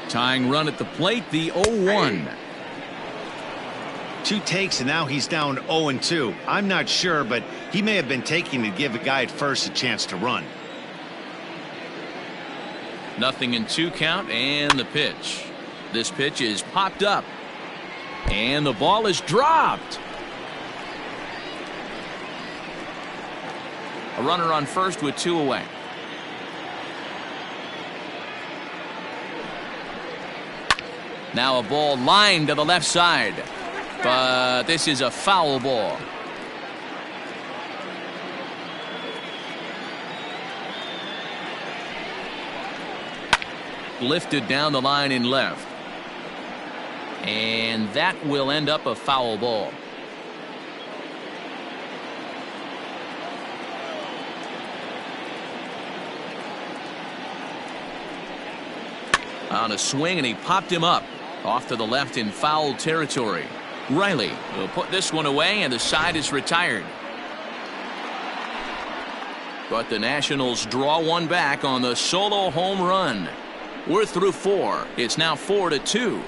Speaker 1: Tying run at the plate, the 0-1.
Speaker 2: 2 takes, and now he's down 0-2. I'm not sure, but he may have been taking to give a guy at first a chance to run.
Speaker 1: Nothing in 2 count, and the pitch. This pitch is popped up. And the ball is dropped. A runner on first with 2 away. Now a ball lined to the left side. But this is a foul ball. Lifted down the line in left. And that will end up a foul ball. On a swing, and he popped him up off to the left in foul territory. Reilly will put this one away, and the side is retired. But the Nationals draw one back on the solo home run. We're through 4. It's now 4-2.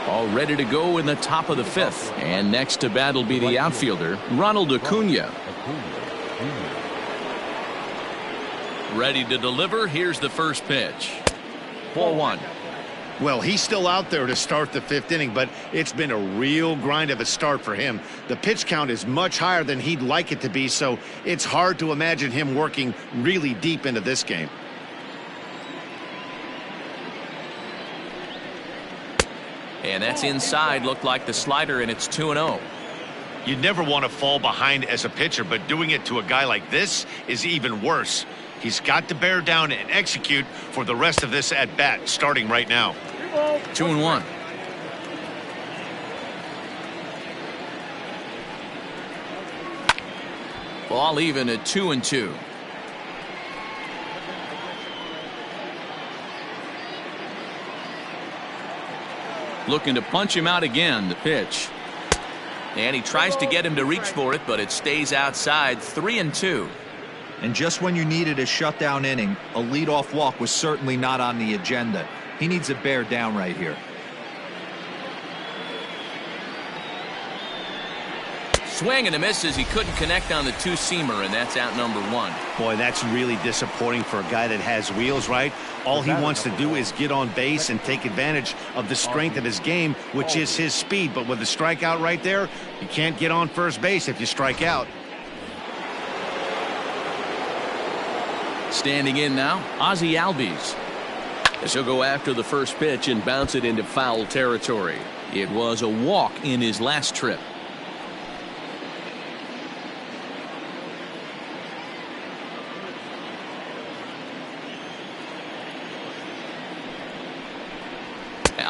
Speaker 1: All ready to go in the top of the 5th. And next to bat will be the outfielder, Ronald Acuna. Ready to deliver. Here's the first pitch. Ball 1.
Speaker 2: Well, he's still out there to start the 5th inning, but it's been a real grind of a start for him. The pitch count is much higher than he'd like it to be, so it's hard to imagine him working really deep into this game.
Speaker 1: And that's inside. Looked like the slider, and it's 2-0.
Speaker 2: You'd never want to fall behind as a pitcher, but doing it to a guy like this is even worse. He's got to bear down and execute for the rest of this at bat, starting right now.
Speaker 1: 2-1. Ball even at 2-2. Looking to punch him out again. The pitch. And he tries to get him to reach for it, but it stays outside. 3-2.
Speaker 3: And just when you needed a shutdown inning, a leadoff walk was certainly not on the agenda. He needs to bear down right here.
Speaker 1: Swing and a miss as he couldn't connect on the 2-seamer, and that's out number 1.
Speaker 2: Boy, that's really disappointing for a guy that has wheels, right? All he wants to do is get on base and take advantage of the strength of his game, which is his speed. But with the strikeout right there, you can't get on first base if you strike out.
Speaker 1: Standing in now, Ozzy Albies. As he'll go after the first pitch and bounce it into foul territory. It was a walk in his last trip.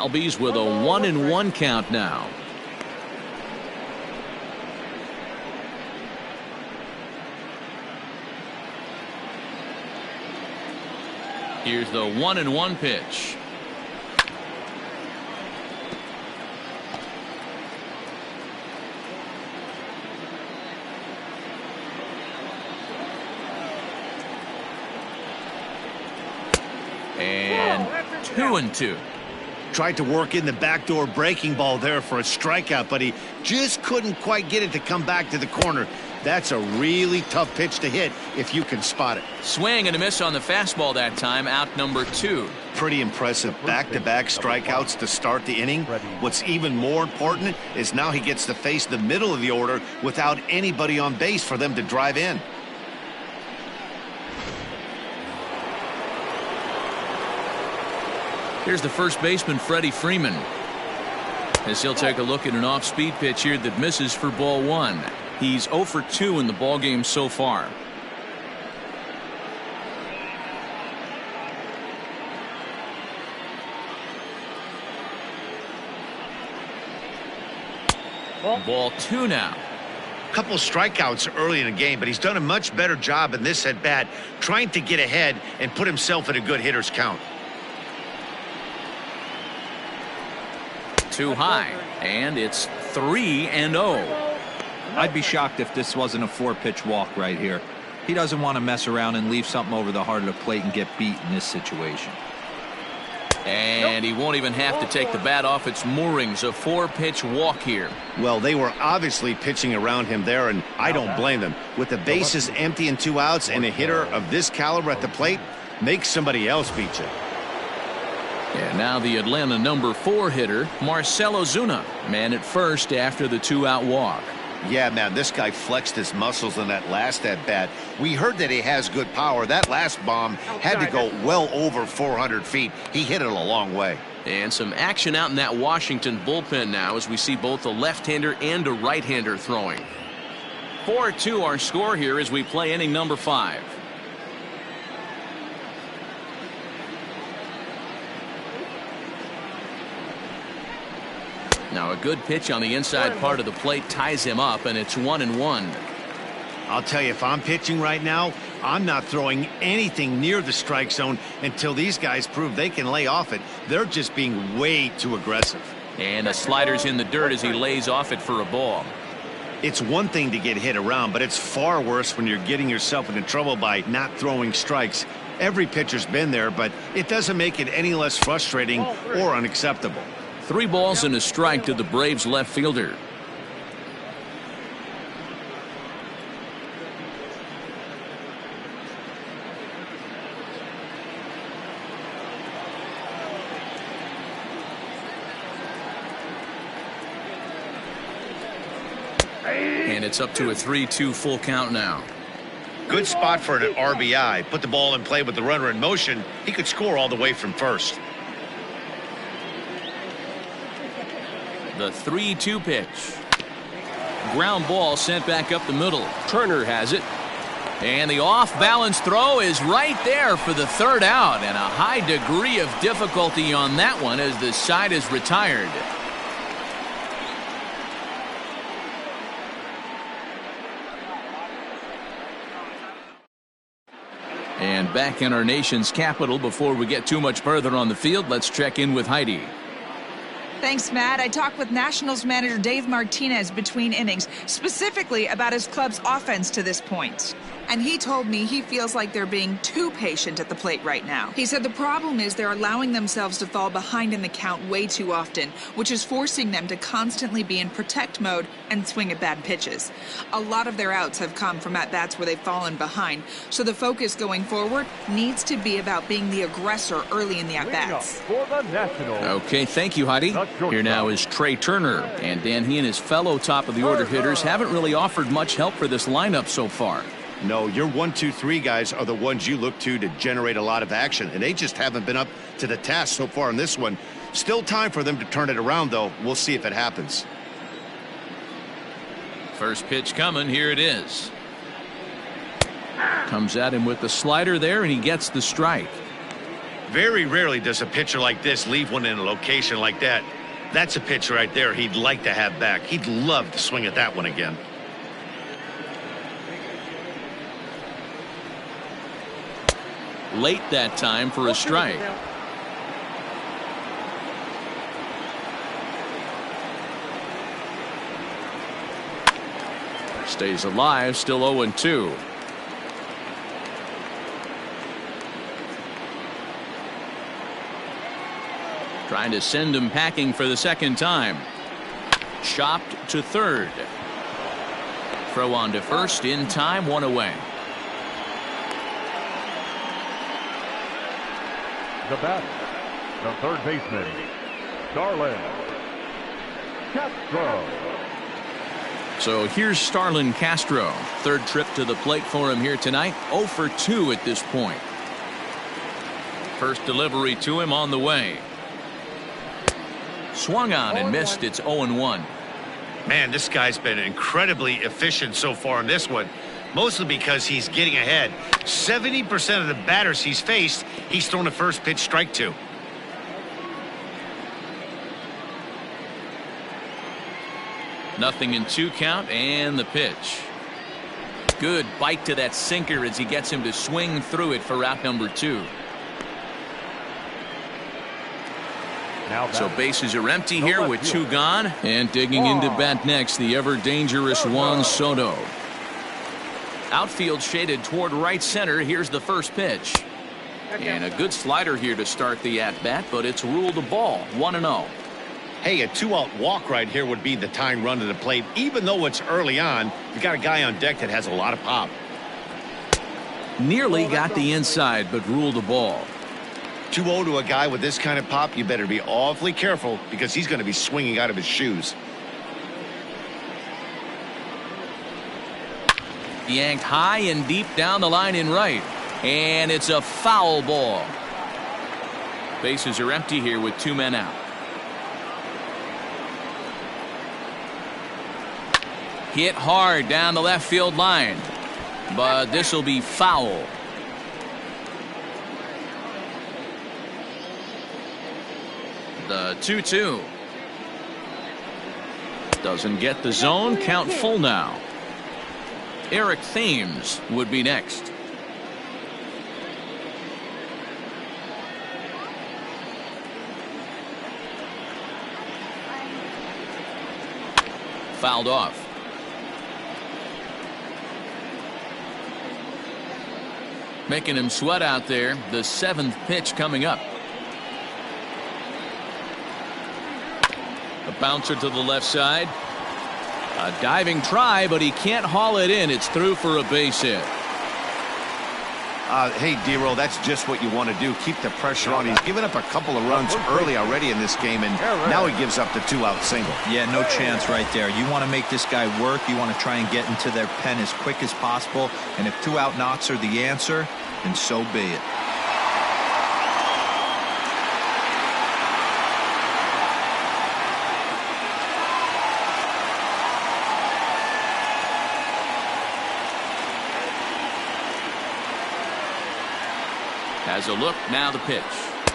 Speaker 1: Albies with a 1-1 count now. Here's the 1-1 pitch. And 2-2.
Speaker 2: Tried to work in the backdoor breaking ball there for a strikeout, but he just couldn't quite get it to come back to the corner. That's a really tough pitch to hit if you can spot it.
Speaker 1: Swing and a miss on the fastball that time, out number 2.
Speaker 2: Pretty impressive back-to-back strikeouts to start the inning. What's even more important is now he gets to face the middle of the order without anybody on base for them to drive in.
Speaker 1: Here's the first baseman, Freddie Freeman, as he'll take a look at an off-speed pitch here that misses for ball 1. He's 0 for 2 in the ballgame so far. Ball 2 now.
Speaker 2: Couple strikeouts early in the game, but he's done a much better job in this at-bat trying to get ahead and put himself in a good hitter's count.
Speaker 1: Too high, and it's 3-0.
Speaker 3: I'd be shocked if this wasn't a 4-pitch walk right here. He doesn't want to mess around and leave something over the heart of the plate and get beat in this situation.
Speaker 1: And he won't even have to take the bat off its moorings. A 4-pitch walk here.
Speaker 2: Well, they were obviously pitching around him there, and I don't blame them. With the bases empty and 2 outs and a hitter of this caliber at the plate, make somebody else beat you.
Speaker 1: And now the Atlanta number 4 hitter, Marcelo Zuna, man at first after the 2-out walk.
Speaker 2: Yeah, man, this guy flexed his muscles in that last at-bat. We heard that he has good power. That last bomb had to go well over 400 feet. He hit it a long way.
Speaker 1: And some action out in that Washington bullpen now as we see both a left-hander and a right-hander throwing. 4-2 our score here as we play inning number 5. Now a good pitch on the inside part of the plate ties him up, and it's 1-1.
Speaker 2: I'll tell you, if I'm pitching right now, I'm not throwing anything near the strike zone until these guys prove they can lay off it. They're just being way too aggressive.
Speaker 1: And a slider's in the dirt as he lays off it for a ball.
Speaker 2: It's one thing to get hit around, but it's far worse when you're getting yourself into trouble by not throwing strikes. Every pitcher's been there, but it doesn't make it any less frustrating or unacceptable.
Speaker 1: 3 balls and a strike to the Braves left fielder. And it's up to a 3-2 full count now.
Speaker 2: Good spot for an RBI. Put the ball in play with the runner in motion. He could score all the way from first.
Speaker 1: The 3-2 pitch. Ground ball sent back up the middle. Turner has it. And the off-balance throw is right there for the 3rd out. And a high degree of difficulty on that one as the side is retired. And back in our nation's capital, before we get too much further on the field, let's check in with Heidi.
Speaker 7: Thanks, Matt. I talked with Nationals manager Dave Martinez between innings, specifically about his club's offense to this point. And he told me he feels like they're being too patient at the plate right now. He said the problem is they're allowing themselves to fall behind in the count way too often, which is forcing them to constantly be in protect mode and swing at bad pitches. A lot of their outs have come from at-bats where they've fallen behind, so the focus going forward needs to be about being the aggressor early in the at-bats.
Speaker 1: Okay, thank you, Heidi. Here now is Trey Turner, and Dan, he and his fellow top-of-the-order hitters haven't really offered much help for this lineup so far.
Speaker 2: No, your 1, 2, 3 guys are the ones you look to generate a lot of action, and they just haven't been up to the task so far in this one. Still time for them to turn it around, though. We'll see if it happens.
Speaker 1: First pitch coming. Here it is. Comes at him with the slider there, and he gets the strike.
Speaker 2: Very rarely does a pitcher like this leave one in a location like that. That's a pitch right there he'd like to have back. He'd love to swing at that one again.
Speaker 1: Late that time for a strike. Stays alive, still 0-2. Trying to send him packing for the second time. Chopped to third. Throw on to first in time, one away.
Speaker 5: The batter, the third baseman, Starlin Castro.
Speaker 1: So here's Starlin Castro. Third trip to the plate for him here tonight. 0 for 2 at this point. First delivery to him on the way. Swung on and missed. It's 0-1.
Speaker 2: Man, this guy's been incredibly efficient so far in this one. Mostly because he's getting ahead. 70% of the batters he's faced, he's thrown a first pitch strike to.
Speaker 1: Nothing in 2 count and the pitch. Good bite to that sinker as he gets him to swing through it for out number 2. So bases are empty here with 2 gone. And digging into bat next, the ever-dangerous Juan Soto. Outfield shaded toward right center. Here's the first pitch. And a good slider here to start the at-bat, but it's ruled a ball. 1-0.
Speaker 2: Hey, a 2-out walk right here would be the tying run to the plate. Even though it's early on, you got a guy on deck that has a lot of pop.
Speaker 1: Nearly got the inside, but ruled a ball.
Speaker 2: 2-0 to a guy with this kind of pop, you better be awfully careful because he's going to be swinging out of his shoes.
Speaker 1: Yanked high and deep down the line in right. And it's a foul ball. Bases are empty here with 2 men out. Hit hard down the left field line. But this will be foul. The 2-2. Doesn't get the zone. Count full now. Eric Thames would be next. Fouled off. Making him sweat out there. The 7th pitch coming up. A bouncer to the left side. A diving try, but he can't haul it in. It's through for a base hit.
Speaker 2: Hey, D-Roll, that's just what you want to do. Keep the pressure on. He's given up a couple of runs early already in this game, and now he gives up the 2-out single.
Speaker 3: Yeah, no chance right there. You want to make this guy work. You want to try and get into their pen as quick as possible. And if 2-out knocks are the answer, then so be it.
Speaker 1: Has a look, now the pitch.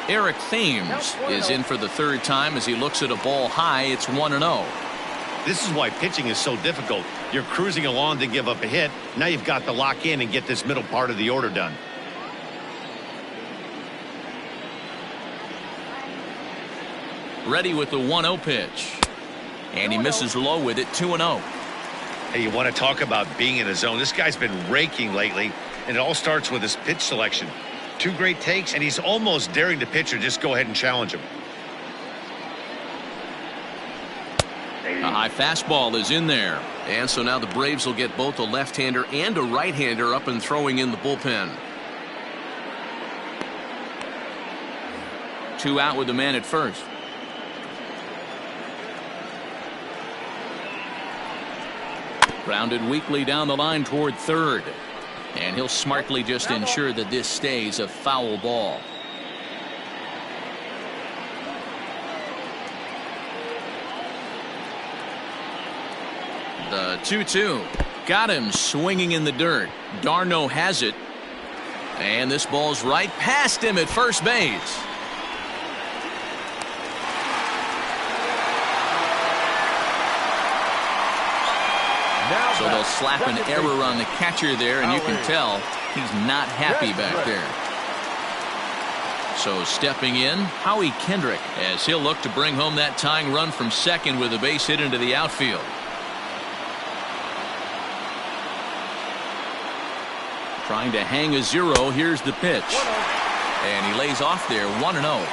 Speaker 1: Eric Thames is in for the 3rd time as he looks at a ball high. It's 1-0.
Speaker 2: This is why pitching is so difficult. You're cruising along to give up a hit. Now you've got to lock in and get this middle part of the order done.
Speaker 1: Ready with the 1-0 pitch. And he misses low with it. 2-0.
Speaker 2: Hey, you want to talk about being in a zone. This guy's been raking lately, and it all starts with his pitch selection. 2 great takes, and he's almost daring the pitcher just go ahead and challenge him.
Speaker 1: A high fastball is in there. And so now the Braves will get both a left-hander and a right-hander up and throwing in the bullpen. 2 out with the man at first. Grounded weakly down the line toward third. And he'll smartly just ensure that this stays a foul ball. The 2-2. Got him swinging in the dirt. Darneau has it. And this ball's right past him at first base. So they'll slap an error on the catcher there, and you can tell he's not happy back there. So stepping in, Howie Kendrick, as he'll look to bring home that tying run from second with a base hit into the outfield. Trying to hang a 0. Here's the pitch. And he lays off there, 1-0.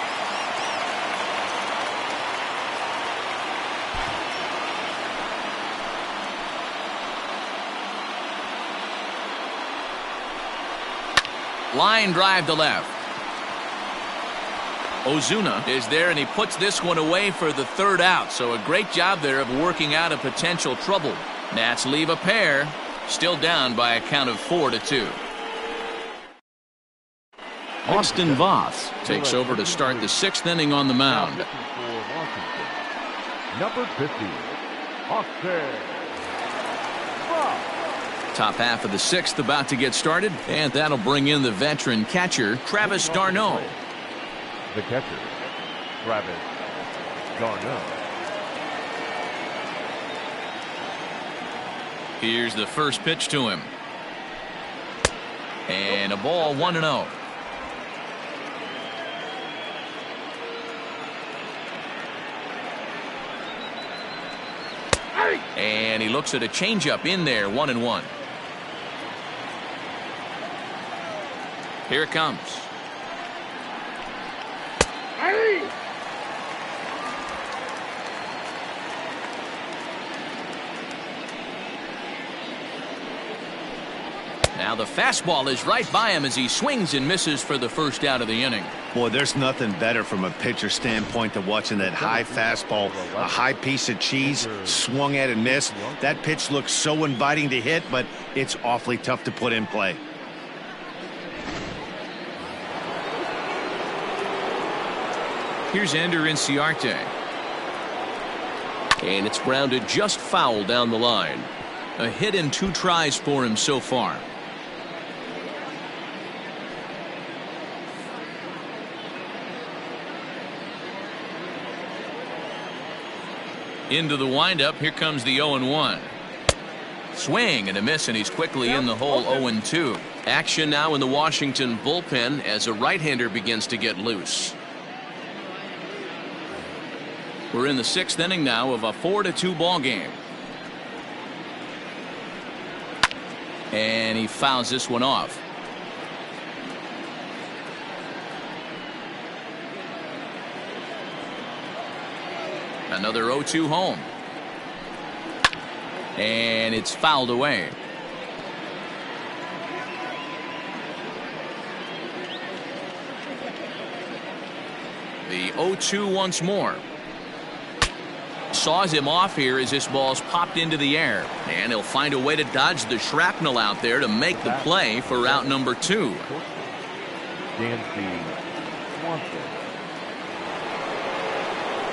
Speaker 1: Line drive to left. Ozuna is there, and he puts this one away for the third out. So a great job there of working out a potential trouble. Nats leave a pair. Still down by a count of 4-2. Austin Voth takes over to start the 6th inning on the mound.
Speaker 5: Number 50, Austin Voth.
Speaker 1: Top half of the 6th about to get started, and that'll bring in the veteran catcher, Travis Darneau.
Speaker 5: The catcher, Travis Darneau.
Speaker 1: Here's the first pitch to him. And a ball, 1-0. And he looks at a changeup in there, 1-1. Here it comes. Now the fastball is right by him as he swings and misses for the first out of the inning.
Speaker 2: Boy, there's nothing better from a pitcher standpoint than watching that high fastball, a high piece of cheese, swung at and missed. That pitch looks so inviting to hit, but it's awfully tough to put in play.
Speaker 1: Here's Ender Inciarte.
Speaker 4: And it's grounded just foul down the line.
Speaker 1: A hit in 2 tries for him so far. Into the windup. Here comes the 0-1. Swing and a miss, and he's quickly in the hole. 0-2. Action now in the Washington bullpen as a right-hander begins to get loose. We're in the 6th inning now of a 4-2 ball game. And he fouls this one off. Another 0-2 home. And it's fouled away. The 0-2 once more. Saws him off here as this ball's popped into the air. And he'll find a way to dodge the shrapnel out there to make the play for out number 2.
Speaker 5: Dansby Swanson.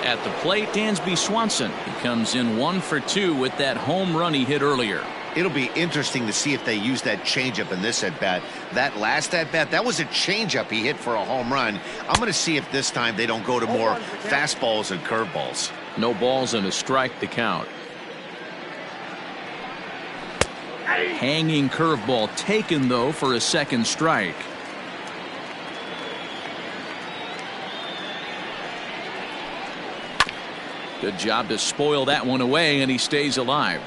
Speaker 1: At the plate, Dansby Swanson. He comes in 1 for 2 with that home run he hit earlier.
Speaker 2: It'll be interesting to see if they use that changeup in this at-bat. That last at-bat, that was a changeup he hit for a home run. I'm going to see if this time they don't go to more fastballs and curveballs.
Speaker 1: No balls and a strike to count. Hanging curveball taken, though, for a second strike. Good job to spoil that one away, and he stays alive.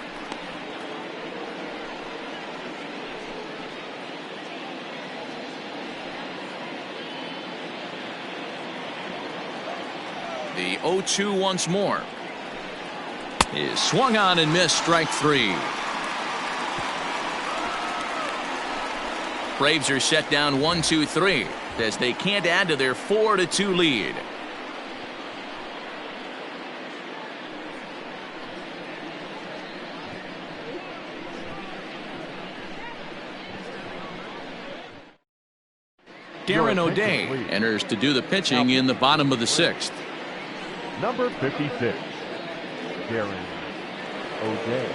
Speaker 1: The 0-2 once more. Is swung on and missed, strike 3. Braves are set down 1-2-3 as they can't add to their 4-2 lead. Darren O'Day enters to do the pitching in the bottom of the 6th.
Speaker 5: Number 56, Darren O'Day.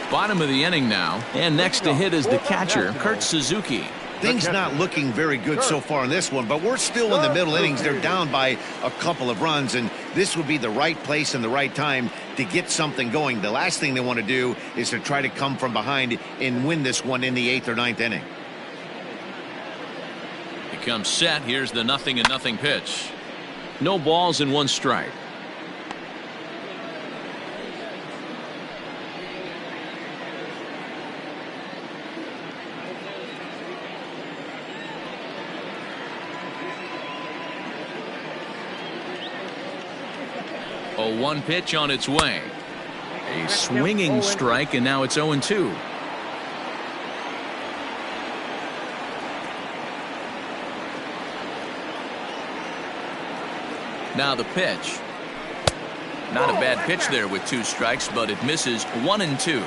Speaker 1: Bottom of the inning now, and next to hit is the catcher, Kurt Suzuki.
Speaker 2: Things not looking very good so far in this one, but we're still in the middle innings. They're down by a couple of runs, and this would be the right place and the right time to get something going. The last thing they want to do is to try to come from behind and win this one in the 8th or 9th inning.
Speaker 1: He comes set. Here's the 0-0 pitch. No balls and 1 strike. A 1 pitch on its way. A swinging strike, and now it's 0-2. Now the pitch. Not a bad pitch there with 2 strikes, but it misses 1-2.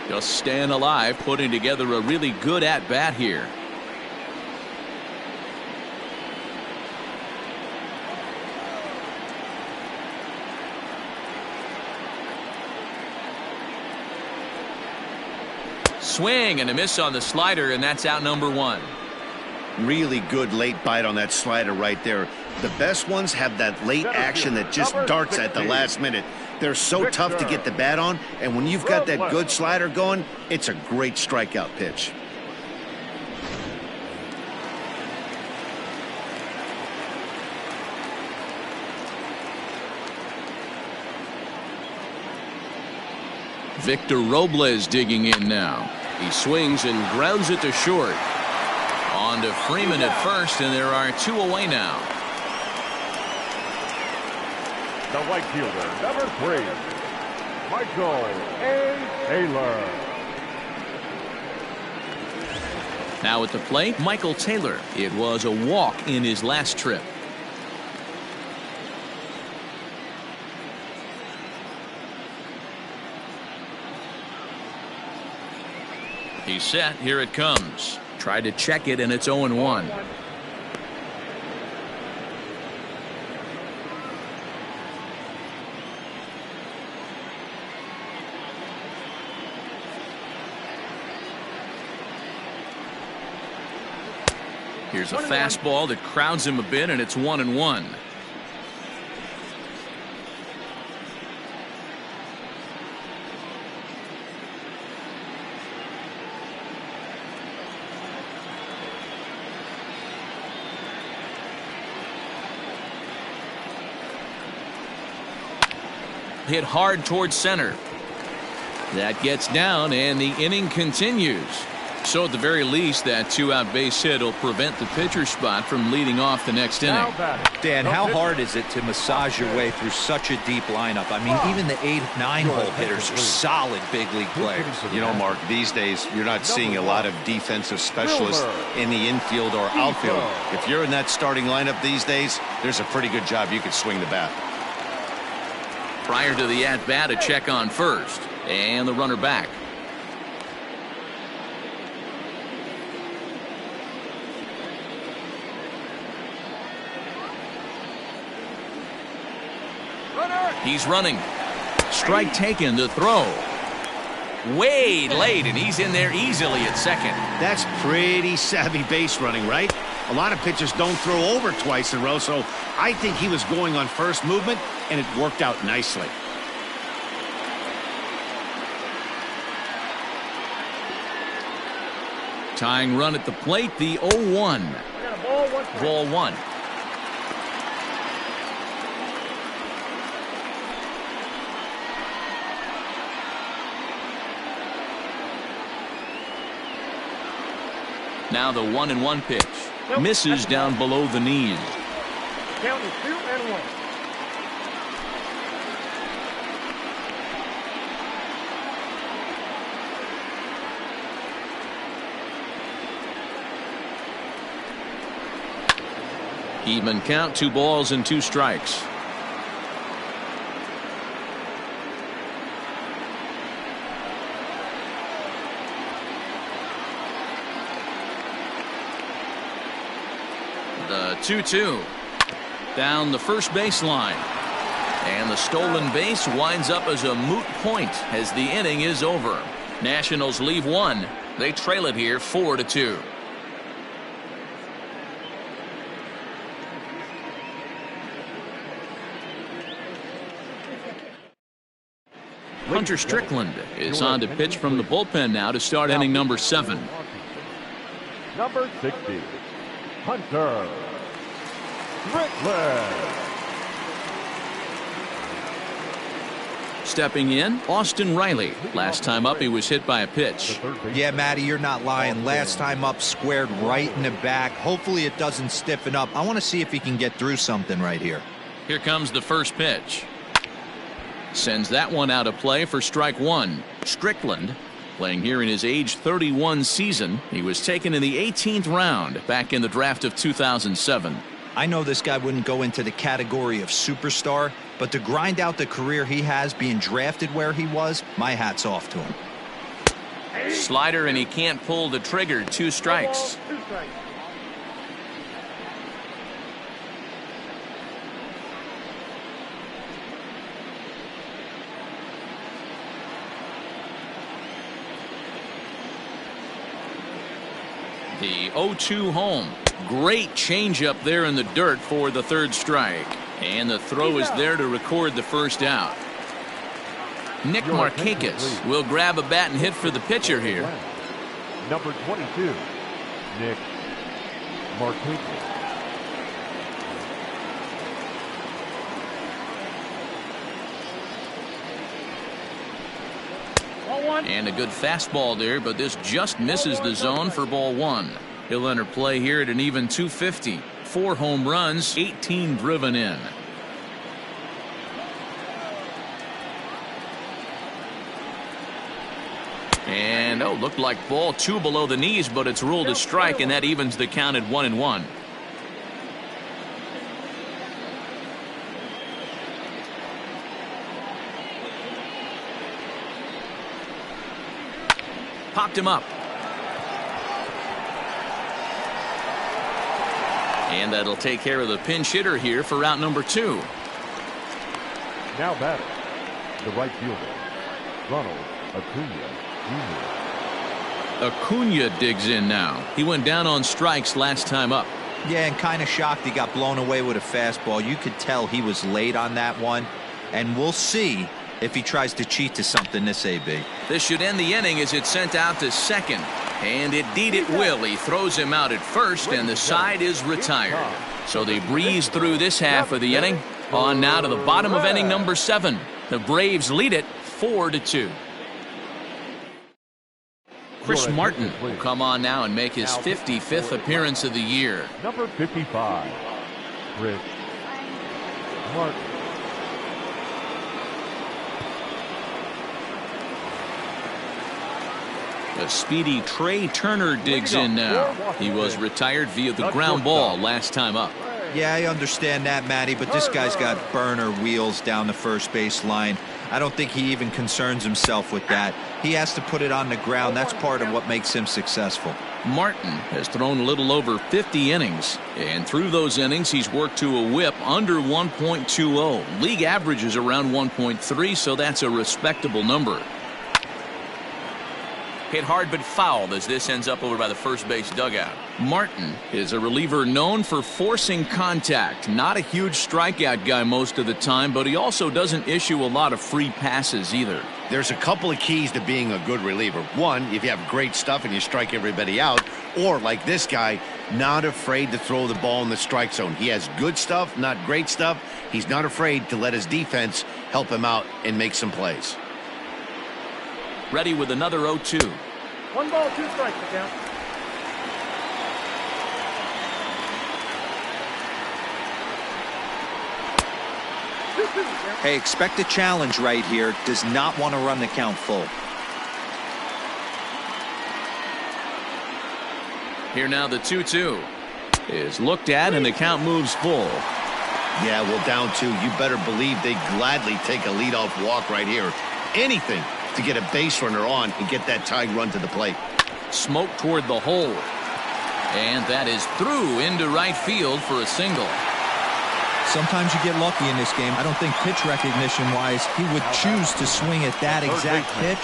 Speaker 1: Just staying alive, putting together a really good at-bat here. Swing and a miss on the slider, and that's out number 1.
Speaker 2: Really good late bite on that slider right there. The best ones have that late action that just darts at the last minute. They're so tough to get the bat on, and when you've got that good slider going, it's a great strikeout pitch.
Speaker 1: Victor Robles digging in now.
Speaker 4: He swings and grounds it to short.
Speaker 1: On to Freeman at first, and there are 2 away now.
Speaker 5: The right fielder, number 3, Michael A. Taylor.
Speaker 1: Now at the plate, Michael Taylor. It was a walk in his last trip. He's set. Here it comes. Tried to check it, and it's 0-1. Here's a fastball that crowds him a bit, and it's 1-1. Hit hard towards center. That gets down, and the inning continues. So at the very least, that 2-out base hit will prevent the pitcher spot from leading off the next inning.
Speaker 3: Dan, how hard is it to massage your way through such a deep lineup? I mean, even the 8, 9 hole hitters are solid big league players.
Speaker 2: You know, Mark, these days you're not seeing a lot of defensive specialists in the infield or outfield. If you're in that starting lineup these days, there's a pretty good job you could swing the bat.
Speaker 1: Prior to the at-bat, a check on first, and the runner back. He's running. Strike taken to throw. Way late, and he's in there easily at second.
Speaker 2: That's pretty savvy base running, right? A lot of pitchers don't throw over twice in a row, so I think he was going on first movement, and it worked out nicely.
Speaker 1: Tying run at the plate, the 0-1. Ball 1. Now the 1-1 pitch. Misses down below the knees.
Speaker 6: Count is 2-1.
Speaker 1: Even count, 2 balls and 2 strikes. The 2-2. Down the first baseline. And the stolen base winds up as a moot point as the inning is over. Nationals leave one. They trail it here 4-2. Hunter Strickland is on to pitch from the bullpen now to start inning number 7.
Speaker 5: Number 60, Hunter Strickland.
Speaker 1: Stepping in, Austin Reilly. Last time up, he was hit by a pitch.
Speaker 3: Yeah, Matty, you're not lying. Last time up, squared right in the back. Hopefully it doesn't stiffen up. I want to see if he can get through something right here.
Speaker 1: Here comes the first pitch. Sends that one out of play for strike one. Strickland, playing here in his age 31 season. He was taken in the 18th round back in the draft of 2007.
Speaker 3: I know this guy wouldn't go into the category of superstar, but to grind out the career he has being drafted where he was, my hat's off to him.
Speaker 1: Slider, and he can't pull the trigger. 2 strikes. The 0-2 home. Great changeup there in the dirt for the 3rd strike. And the throw is there to record the first out. Nick Markakis will grab a bat and hit for the pitcher here.
Speaker 5: Number 22, Nick Markakis.
Speaker 1: And a good fastball there, but this just misses the zone for ball 1. He'll enter play here at an even 250. 4 home runs, 18 driven in. And looked like ball 2 below the knees, but it's ruled a strike, and that evens the count at 1-1. Popped him up. And that'll take care of the pinch hitter here for route number 2.
Speaker 5: Now batting, the right fielder, Ronald Acuna Jr.
Speaker 1: Acuna digs in now. He went down on strikes last time up.
Speaker 3: Yeah, and kind of shocked he got blown away with a fastball. You could tell he was late on that one. And we'll see if he tries to cheat to something this AB.
Speaker 1: This should end the inning as it's sent out to second. And indeed it will. He throws him out at first, and the side is retired. So they breeze through this half of the inning. On now to the bottom of inning number 7. The Braves lead it 4-2. Chris Martin will come on now and make his 55th appearance of the year.
Speaker 5: Number 55, Chris Martin.
Speaker 1: A speedy Trey Turner digs in now. He was retired via the ground ball last time up.
Speaker 3: Yeah, I understand that, Matty, but this guy's got burner wheels down the first base line. I don't think he even concerns himself with that. He has to put it on the ground. That's part of what makes him successful.
Speaker 1: Martin has thrown a little over 50 innings, and through those innings he's worked to a whip under 1.20. League average is around 1.3, so that's a respectable number. Hit hard but fouled as this ends up over by the first base dugout. Martin is a reliever known for forcing contact. Not a huge strikeout guy most of the time, but he also doesn't issue a lot of free passes either.
Speaker 2: There's a couple of keys to being a good reliever. One, if you have great stuff and you strike everybody out, or like this guy, not afraid to throw the ball in the strike zone. He has good stuff, not great stuff. He's not afraid to let his defense help him out and make some plays.
Speaker 1: Ready with another 0-2.
Speaker 6: 1 ball, 2 strikes to count.
Speaker 3: Hey, expect a challenge right here. Does not want to run the count full.
Speaker 1: Here now the 2-2 is looked at, and the count moves full.
Speaker 2: Yeah, well, down 2. You better believe they gladly take a leadoff walk right here. Anything to get a base runner on and get that tying run to the plate.
Speaker 1: Smoke toward the hole. And that is through into right field for a single.
Speaker 3: Sometimes you get lucky in this game. I don't think pitch recognition-wise he would choose to swing at that exact pitch.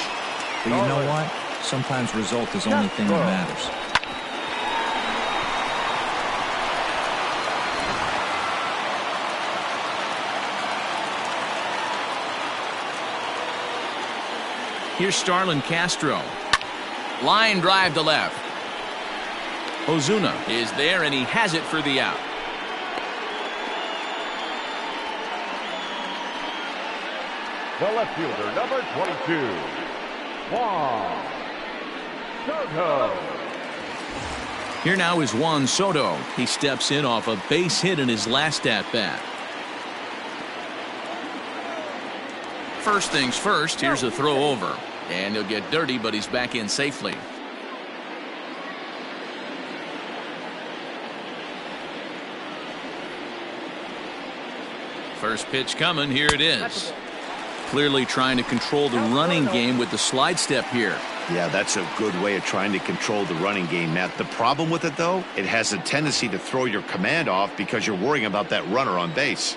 Speaker 3: But you know what? Sometimes result is the only thing that matters.
Speaker 1: Here's Starlin Castro. Line drive to left. Ozuna is there, and he has it for the out.
Speaker 5: The left fielder, number 22, Juan Soto.
Speaker 1: Here now is Juan Soto. He steps in off a base hit in his last at-bat. First things first, here's a throw over. And he'll get dirty, but he's back in safely. First pitch coming, here it is. Clearly trying to control the running game with the slide step here.
Speaker 2: Yeah, that's a good way of trying to control the running game, Matt. The problem with it, though, it has a tendency to throw your command off because you're worrying about that runner on base.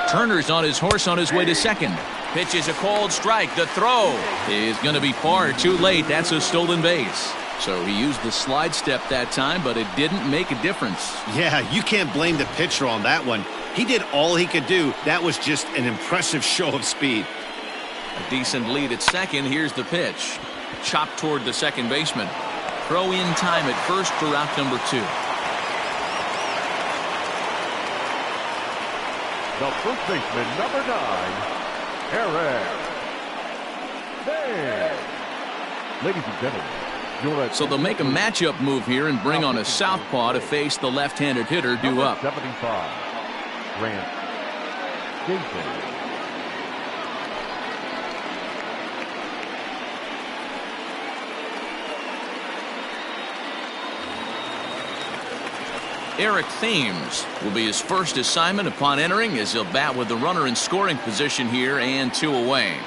Speaker 1: Turner's on his horse on his way to second. Pitches a cold strike. The throw is going to be far too late. That's a stolen base. So he used the slide step that time, but it didn't make a difference.
Speaker 2: Yeah, you can't blame the pitcher on that one. He did all he could do. That was just an impressive show of speed.
Speaker 1: A decent lead at second. Here's the pitch. Chopped toward the second baseman. Throw in time at first for out number 2.
Speaker 5: The first baseman, number 9, Thames. Ladies and gentlemen,
Speaker 1: so they'll make a matchup move here and bring on a southpaw to face the left-handed hitter due up.
Speaker 5: 75, Grant Jason.
Speaker 1: Eric Thames will be his first assignment upon entering, as he'll bat with the runner in scoring position here and 2 away.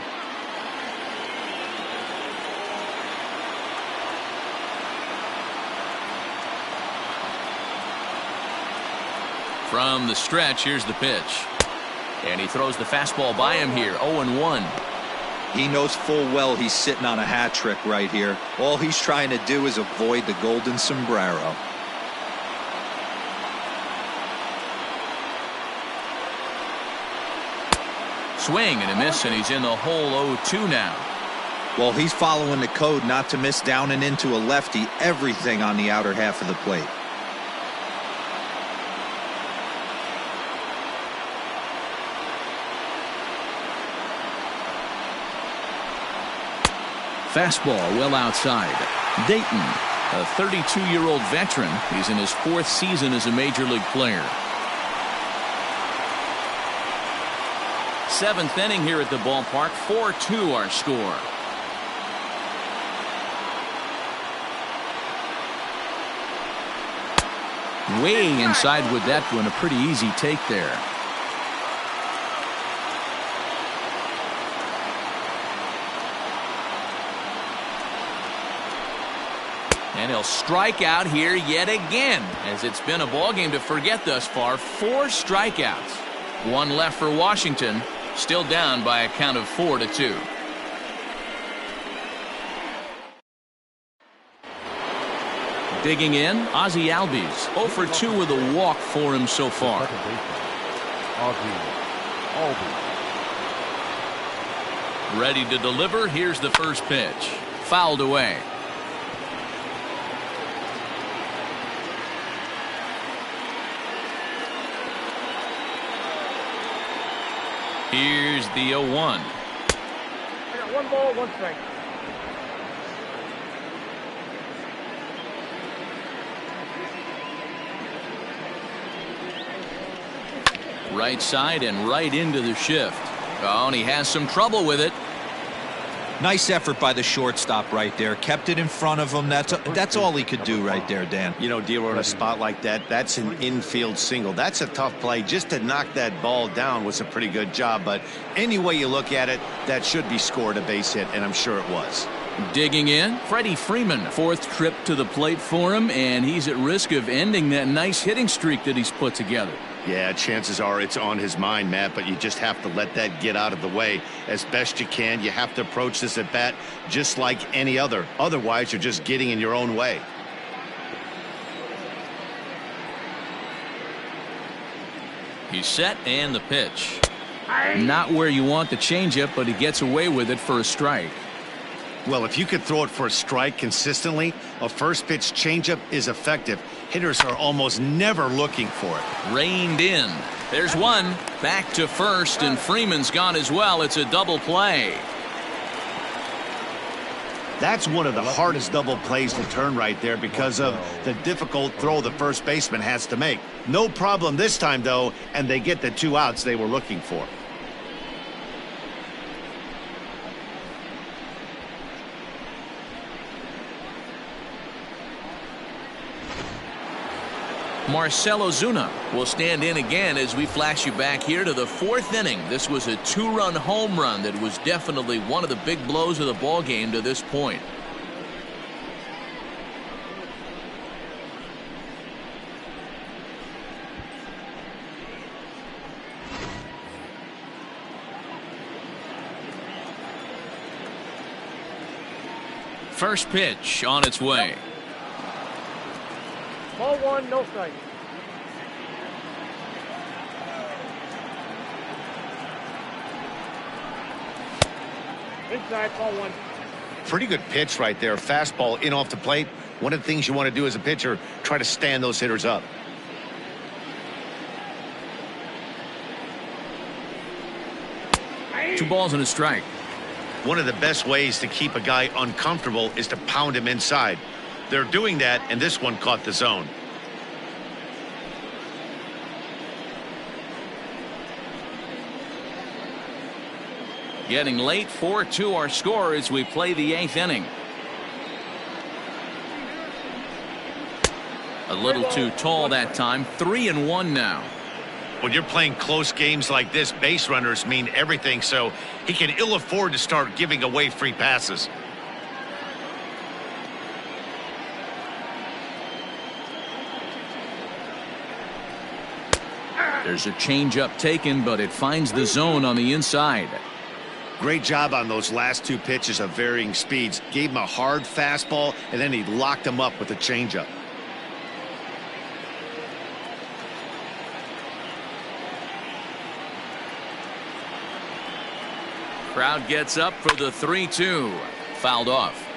Speaker 1: From the stretch, here's the pitch. And he throws the fastball by him here, 0-1.
Speaker 3: He knows full well he's sitting on a hat trick right here. All he's trying to do is avoid the golden sombrero.
Speaker 1: Swing and a miss, and he's in the hole 0-2 now.
Speaker 3: Well, he's following the code not to miss down and into a lefty. Everything on the outer half of the plate.
Speaker 1: Fastball well outside. Dayton, a 32-year-old veteran. He's in his 4th season as a major league player. 7th inning here at the ballpark. 4-2 our score. Way inside with that one. A pretty easy take there. And he'll strike out here yet again, as it's been a ball game to forget thus far. 4 strikeouts. 1 left for Washington. Still down by a count of 4-2. Digging in, Ozzy Albies. 0 for 2 with a walk for him so far.
Speaker 5: Ozzy Albies.
Speaker 1: Ready to deliver. Here's the first pitch. Fouled away. Here's the 0-1.
Speaker 6: I got 1 ball, 1 strike.
Speaker 1: Right side and right into the shift. Oh, and he has some trouble with it.
Speaker 3: Nice effort by the shortstop right there. Kept it in front of him. That's all he could do right there, Dan.
Speaker 2: You know, dealer in a spot like that, that's an infield single. That's a tough play. Just to knock that ball down was a pretty good job. But any way you look at it, that should be scored a base hit, and I'm sure it was.
Speaker 1: Digging in, Freddie Freeman. Fourth trip to the plate for him, and he's at risk of ending that nice hitting streak that he's put together.
Speaker 2: Yeah, chances are it's on his mind, Matt, but you just have to let that get out of the way as best you can. You have to approach this at bat just like any other. Otherwise, you're just getting in your own way.
Speaker 1: He's set, and the pitch. Not where you want the changeup, but he gets away with it for a strike.
Speaker 2: Well, if you could throw it for a strike consistently, a first pitch changeup is effective. Hitters are almost never looking for it.
Speaker 1: Reined in. There's one. Back to first, and Freeman's gone as well. It's a double play.
Speaker 2: That's one of the hardest double plays to turn right there because of the difficult throw the first baseman has to make. No problem this time, though, and they get the 2 outs they were looking for.
Speaker 1: Marcelo Zuna will stand in again as we flash you back here to the 4th inning. This was a 2-run home run that was definitely one of the big blows of the ball game to this point. First pitch on its way.
Speaker 6: Ball 1, no strike. Inside, ball 1.
Speaker 2: Pretty good pitch right there. Fastball in off the plate. One of the things you want to do as a pitcher, try to stand those hitters up.
Speaker 1: Two balls and a strike.
Speaker 2: One of the best ways to keep a guy uncomfortable is to pound him inside. They're doing that, and this one caught the zone.
Speaker 1: Getting late, 4-2 our score as we play the 8th inning. A little too tall that time. 3-1 now.
Speaker 2: When you're playing close games like this, base runners mean everything, so he can ill afford to start giving away free passes.
Speaker 1: There's a changeup taken, but it finds the zone on the inside.
Speaker 2: Great job on those last 2 pitches of varying speeds. Gave him a hard fastball, and then he locked him up with a changeup.
Speaker 1: Crowd gets up for the 3-2. Fouled off.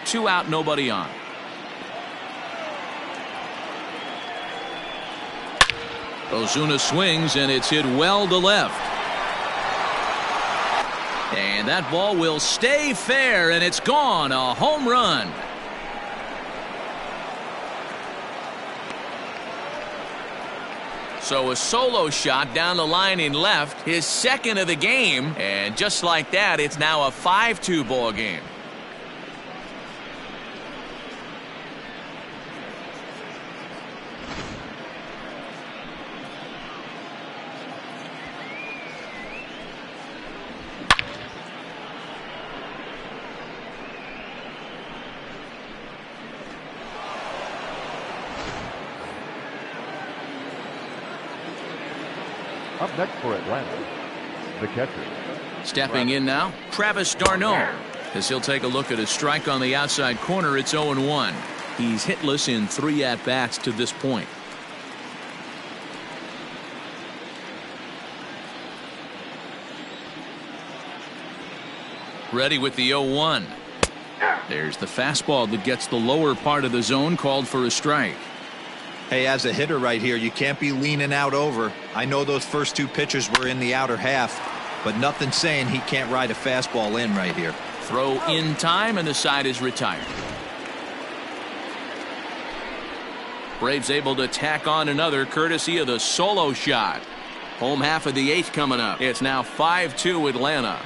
Speaker 1: 2 out, nobody on. Ozuna swings, and it's hit well to left. And that ball will stay fair, and it's gone. A home run. So a solo shot down the line in left, his 2nd of the game, and just like that, it's now a 5-2 ball game.
Speaker 5: Up next for Atlanta, the catcher.
Speaker 1: Stepping in now, Travis Darneau. As he'll take a look at a strike on the outside corner, it's 0-1. He's hitless in 3 at-bats to this point. Ready with the 0-1. There's the fastball that gets the lower part of the zone, called for a strike.
Speaker 3: Hey, as a hitter right here, you can't be leaning out over. I know those first 2 pitches were in the outer half, but nothing saying he can't ride a fastball in right here.
Speaker 1: Throw in time, and the side is retired. Braves able to tack on another courtesy of the solo shot. Home half of the 8th coming up. It's now 5-2 Atlanta.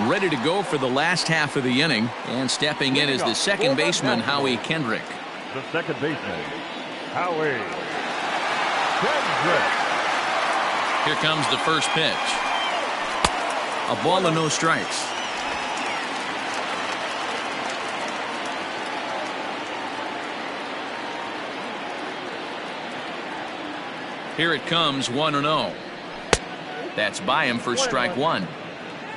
Speaker 1: Ready to go for the last half of the inning, and stepping in is the second baseman, Howie Kendrick.
Speaker 5: The second baseman, Howie Kendrick.
Speaker 1: Here comes the first pitch. A ball and no strikes. Here it comes, 1-0. That's by him for strike one.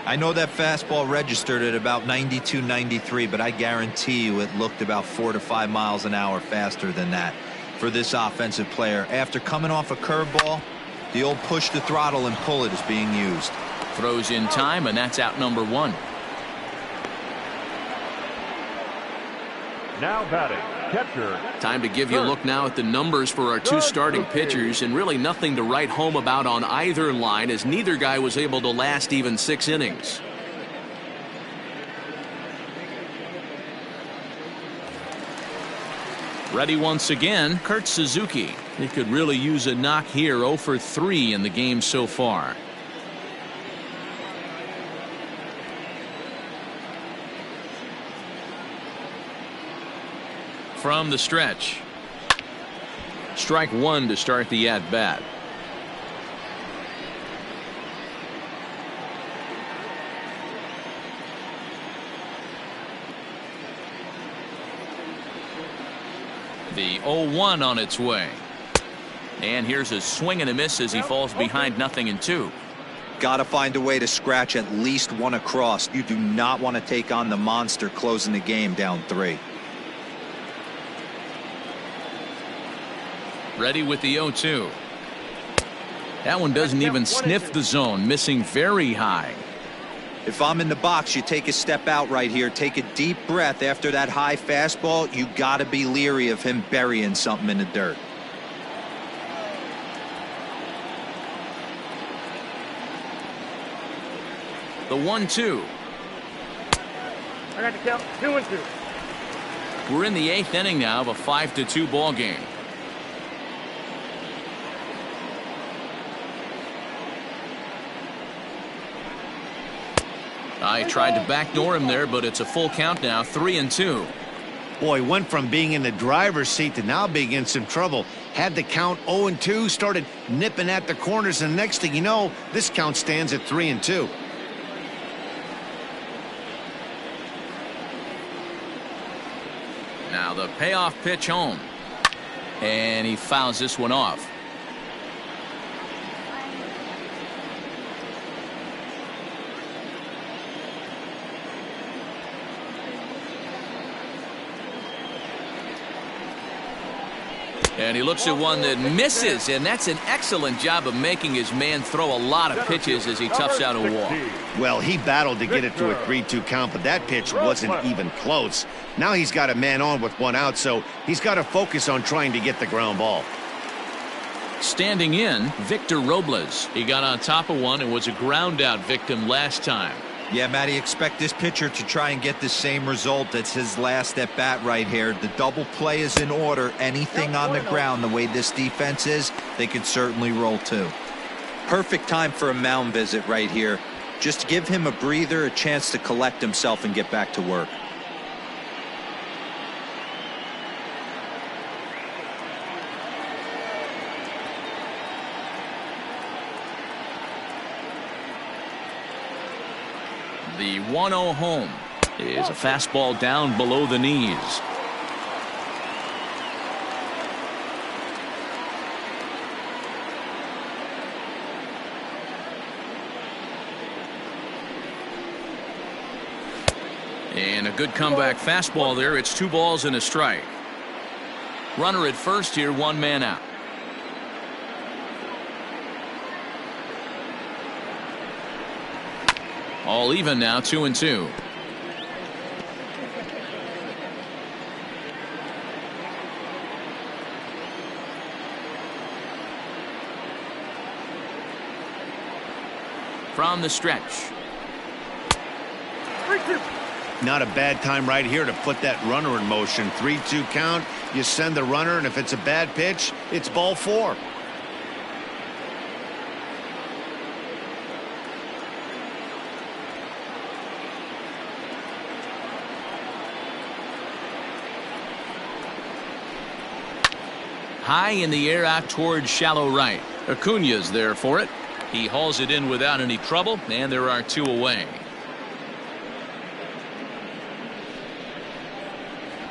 Speaker 3: I know that fastball registered at about 92, 93, but I guarantee you it looked about 4 to 5 miles an hour faster than that for this offensive player. After coming off a curveball, the old push the throttle and pull it is being used.
Speaker 1: Throws in time, and that's out number one.
Speaker 5: Now batting, catcher.
Speaker 1: Time to give you a look now at the numbers for our two starting pitchers, and really nothing to write home about on either line, as neither guy was able to last even 6 innings. Ready once again, Kurt Suzuki. He could really use a knock here. 0 for 3 in the game so far. From the stretch. Strike one to start the at-bat. The 0-1 on its way. And here's a swing and a miss as he falls behind 0-2.
Speaker 3: Got to find a way to scratch at least one across. You do not want to take on the monster closing the game down 3.
Speaker 1: Ready with the 0-2. That one doesn't even sniff the zone, missing very high.
Speaker 3: If I'm in the box, you take a step out right here, take a deep breath after that high fastball. You got to be leery of him burying something in the dirt.
Speaker 1: The 1-2.
Speaker 6: I got to count 2-2.
Speaker 1: We're in the 8th inning now of a 5-2 ball game. I tried to backdoor him there, but it's a full count now, 3-2.
Speaker 2: Boy, went from being in the driver's seat to now being in some trouble. Had the count 0-2, started nipping at the corners, and next thing you know, this count stands at 3-2.
Speaker 1: Now the payoff pitch home. And he fouls this one off. And he looks at one that misses, and that's an excellent job of making his man throw a lot of pitches as he toughs out a walk.
Speaker 2: Well, he battled to get it to a 3-2 count, but that pitch wasn't even close. Now he's got a man on with 1 out, so he's got to focus on trying to get the ground ball.
Speaker 1: Standing in, Victor Robles. He got on top of one and was a ground out victim last time.
Speaker 3: Yeah, Matty, expect this pitcher to try and get the same result. That's his last at bat right here. The double play is in order. Anything on the ground, the way this defense is, they could certainly roll too. Perfect time for a mound visit right here. Just give him a breather, a chance to collect himself and get back to work.
Speaker 1: The 1-0 home is a fastball down below the knees. And a good comeback fastball there. It's 2 balls and a strike. Runner at first here, 1 man out. All even now, 2-2. From the stretch.
Speaker 6: 3-2.
Speaker 2: Not a bad time right here to put that runner in motion. 3-2 count, you send the runner, and if it's a bad pitch, it's ball 4.
Speaker 1: high in the air out towards shallow right. Acuna's there for it. He hauls it in without any trouble, and there are 2 away.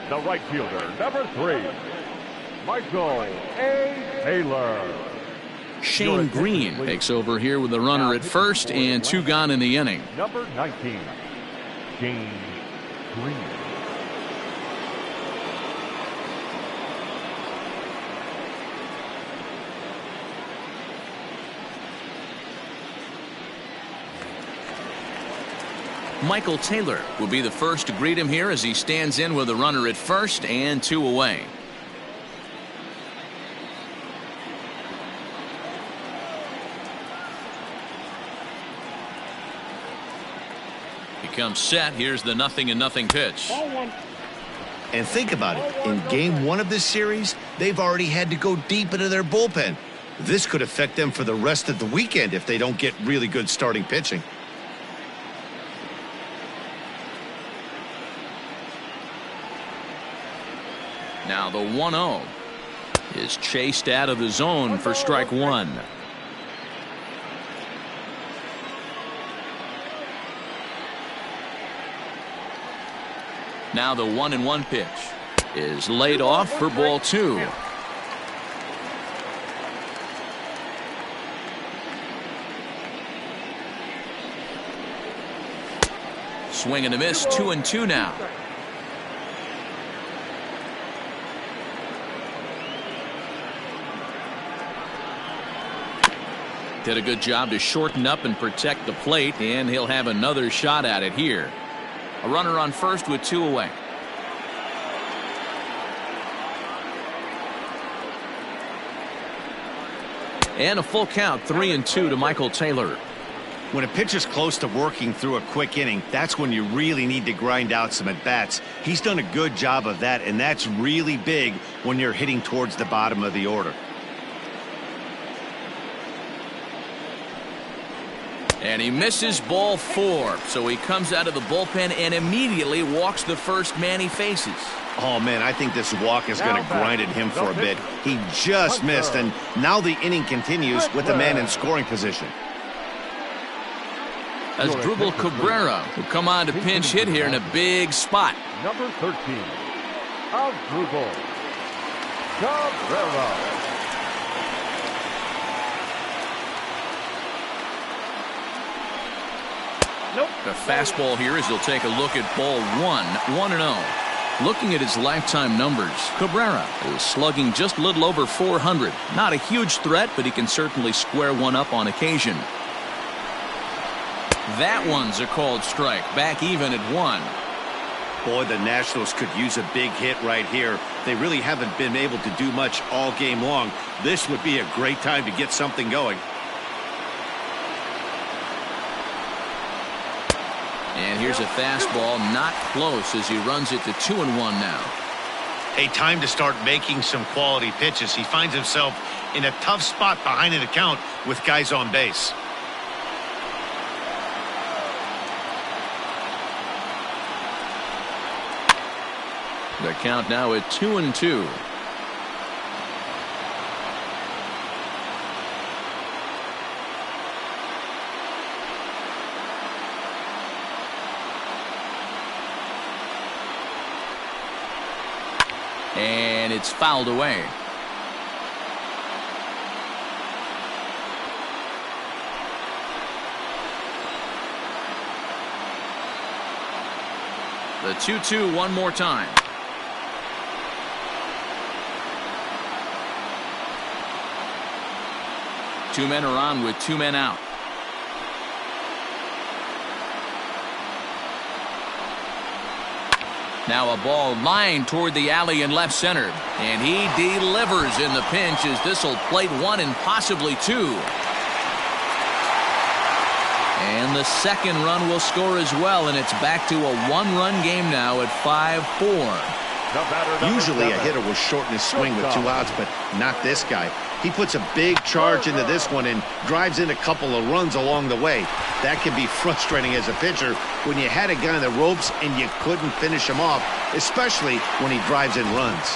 Speaker 5: The right fielder, number 3, Michael A. Taylor.
Speaker 1: Shane Green takes over here with the runner at first and 2 gone in the inning.
Speaker 5: Number 19, Shane Green.
Speaker 1: Michael Taylor will be the first to greet him here as he stands in with a runner at first and 2 away. He comes set. Here's the 0-0 pitch.
Speaker 2: And think about it. In game 1 of this series, they've already had to go deep into their bullpen. This could affect them for the rest of the weekend if they don't get really good starting pitching.
Speaker 1: Now the 1-0 is chased out of the zone for strike 1. Now the 1-1 pitch is laid off for ball 2. Swing and a miss, 2-2 now. Did a good job to shorten up and protect the plate, and he'll have another shot at it here. A runner on first with 2 away. And a full count, 3-2 to Michael Taylor.
Speaker 2: When a pitcher's close to working through a quick inning, that's when you really need to grind out some at-bats. He's done a good job of that, and that's really big when you're hitting towards the bottom of the order.
Speaker 1: And he misses ball 4, so he comes out of the bullpen and immediately walks the first man he faces.
Speaker 2: Oh, man, I think this walk is going to grind at him for a bit. He just missed, and now the inning continues with the man in scoring position.
Speaker 1: As Drupal Cabrera will come on to pinch hit here in a big spot.
Speaker 5: Number 13, Drupal Cabrera.
Speaker 1: The fastball here as he'll take a look at ball 1-0. Looking at his lifetime numbers, Cabrera is slugging just a little over 400. Not a huge threat, but he can certainly square one up on occasion. That one's a called strike. Back even at 1.
Speaker 2: Boy, the Nationals could use a big hit right here. They really haven't been able to do much all game long. This would be a great time to get something going.
Speaker 1: And here's a fastball, not close, as he runs it to 2-1 now.
Speaker 2: A time to start making some quality pitches. He finds himself in a tough spot behind an account with guys on base.
Speaker 1: The count now at 2-2. And it's fouled away. The 2-2 one more time. Two men are on with 2 men out. Now a ball lined toward the alley in left center. And he delivers in the pinch as this will plate 1 and possibly 2. And the second run will score as well, and it's back to a 1-run game now at 5-4.
Speaker 2: Usually a hitter will shorten his swing with 2 outs, but not this guy. He puts a big charge into this one and drives in a couple of runs along the way. That can be frustrating as a pitcher when you had a guy on the ropes and you couldn't finish him off, especially when he drives in runs.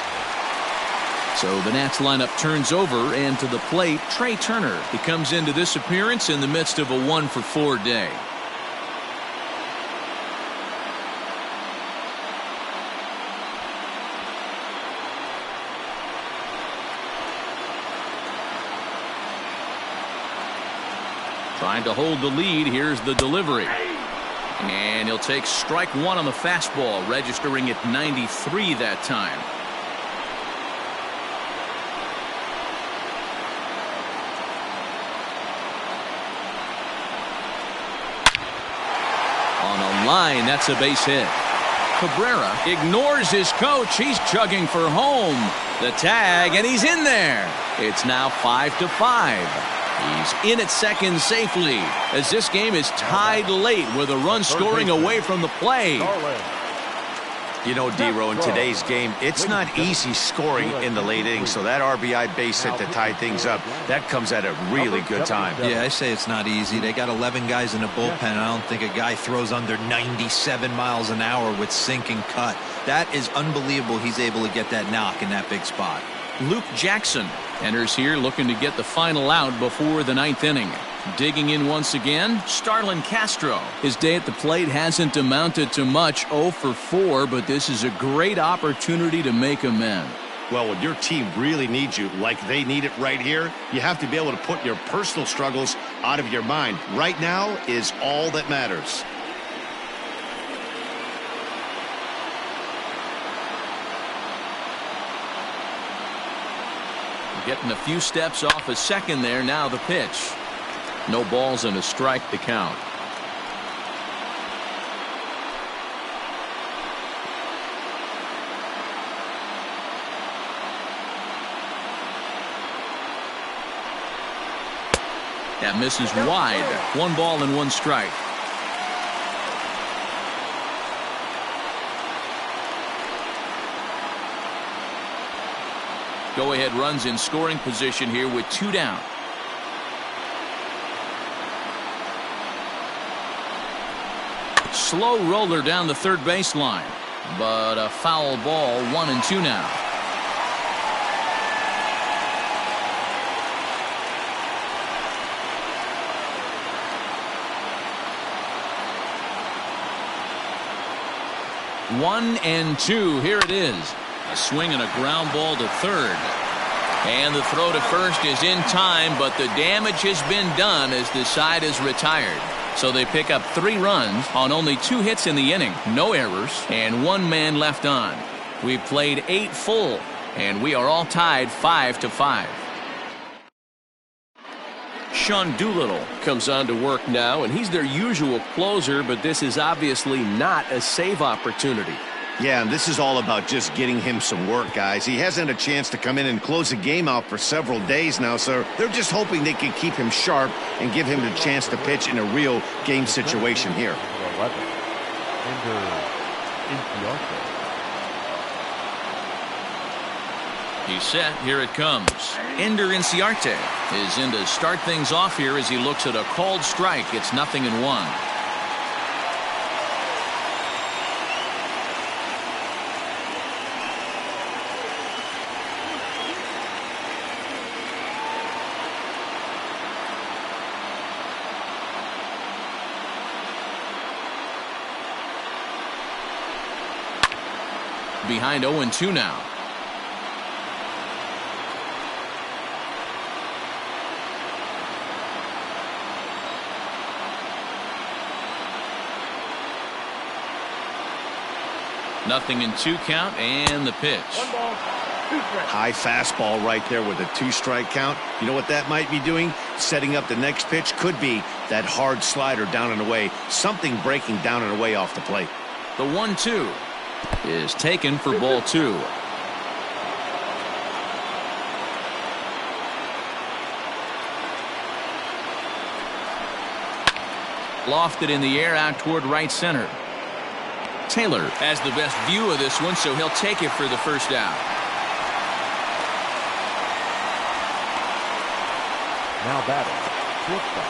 Speaker 1: So the Nats lineup turns over, and to the plate, Trey Turner. He comes into this appearance in the midst of a 1-for-4 day. Trying to hold the lead. Here's the delivery. And he'll take strike one on the fastball, registering at 93 that time. On a line, that's a base hit. Cabrera ignores his coach. He's chugging for home. The tag, and he's in there. It's now 5-5. He's in at second safely as this game is tied late with a run scoring away from the plate.
Speaker 2: You know, D-Row, in today's game, it's not easy scoring in the late innings, so that RBI base hit to tie things up, that comes at a really good time.
Speaker 3: Yeah, I say it's not easy. They got 11 guys in the bullpen. I don't think a guy throws under 97 miles an hour with sink and cut. That is unbelievable he's able to get that knock in that big spot.
Speaker 1: Luke Jackson enters here looking to get the final out before the 9th inning. Digging in once again, Starlin Castro. His day at the plate hasn't amounted to much, 0-for-4, but this is a great opportunity to make amends.
Speaker 2: Well, when your team really needs you, like they need it right here, you have to be able to put your personal struggles out of your mind. Right now is all that matters.
Speaker 1: Getting a few steps off a second there. Now the pitch. No balls and a strike to count. That misses wide. 1 ball and 1 strike. Go-ahead runs in scoring position here with 2 down. Slow roller down the third baseline, but a foul ball. 1-2 now. One and two. Here it is. A swing and a ground ball to third. And the throw to first is in time, but the damage has been done as the side is retired. So they pick up 3 runs on only 2 hits in the inning, no errors, and 1 man left on. We've played 8 full, and we are all tied 5-5.
Speaker 4: Sean Doolittle comes on to work now, and he's their usual closer, but this is obviously not a save opportunity.
Speaker 2: Yeah, and this is all about just getting him some work, guys. He hasn't had a chance to come in and close the game out for several days now, so they're just hoping they can keep him sharp and give him the chance to pitch in a real game situation here.
Speaker 1: He's set. Here it comes. Ender Inciarte is in to start things off here as he looks at a called strike. It's 0-1. Behind 0-2 now. Nothing in 2 count, and the pitch.
Speaker 2: High fastball right there with a 2-strike count. You know what that might be doing? Setting up the next pitch. Could be that hard slider down and away. Something breaking down and away off the plate.
Speaker 1: The 1-2 is taken for ball 2. Lofted in the air out toward right center. Taylor has the best view of this one, so he'll take it for the first out.
Speaker 5: Now batting, shortstop,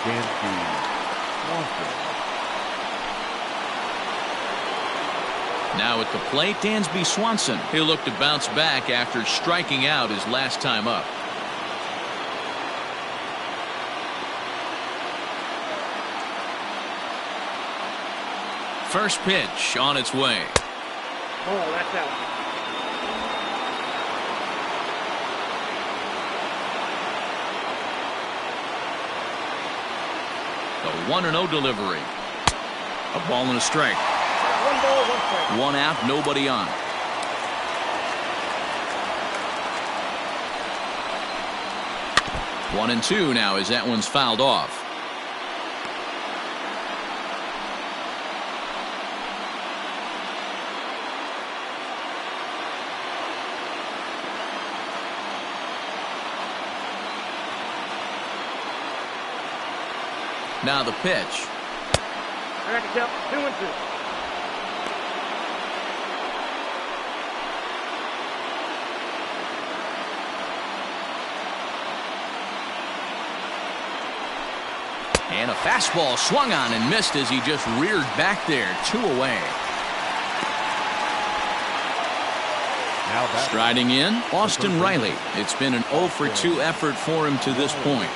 Speaker 5: Dansby Swanson.
Speaker 1: Now at the plate, Dansby Swanson. He'll look to bounce back after striking out his last time up. First pitch on its way.
Speaker 6: Oh, that's out.
Speaker 1: The 1-0 delivery. A ball and a strike.
Speaker 6: 1 ball, 1 strike.
Speaker 1: 1 out, nobody on. One and two now as that one's fouled off. Now the pitch.
Speaker 6: I got to count 2 and 2.
Speaker 1: And a fastball swung on and missed as he just reared back there. 2 away.
Speaker 5: Now
Speaker 1: striding in, Austin Reilly. It's been an 0 for 2 effort for him to this point.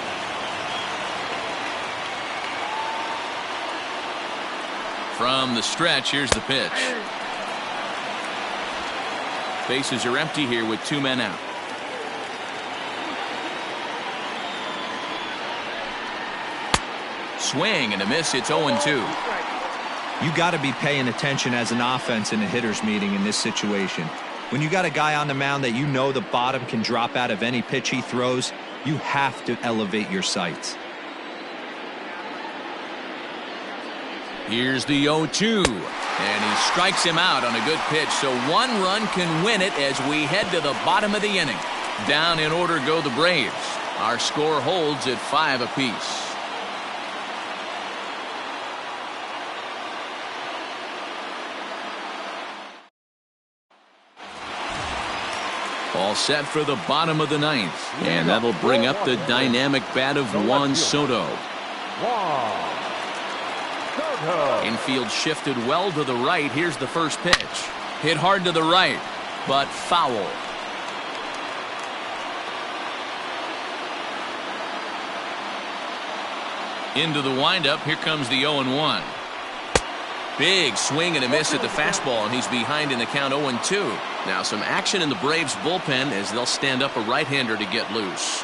Speaker 1: From the stretch, here's the pitch. Bases are empty here with 2 men out. Swing and a miss. It's 0-2.
Speaker 3: You got to be paying attention as an offense in a hitter's meeting in this situation. When you got a guy on the mound that you know the bottom can drop out of any pitch he throws, you have to elevate your sights.
Speaker 1: Here's the 0-2, and he strikes him out on a good pitch, so 1 run can win it as we head to the bottom of the inning. Down in order go the Braves. Our score holds at 5 apiece. All set for the bottom of the 9th, and that'll bring up the dynamic bat of Juan Soto. Infield shifted well to the right. Here's the first pitch. Hit hard to the right, but foul. Into the windup. Here comes the 0-1. Big swing and a miss at the fastball, and he's behind in the count 0-2. Now some action in the Braves bullpen as they'll stand up a right-hander to get loose.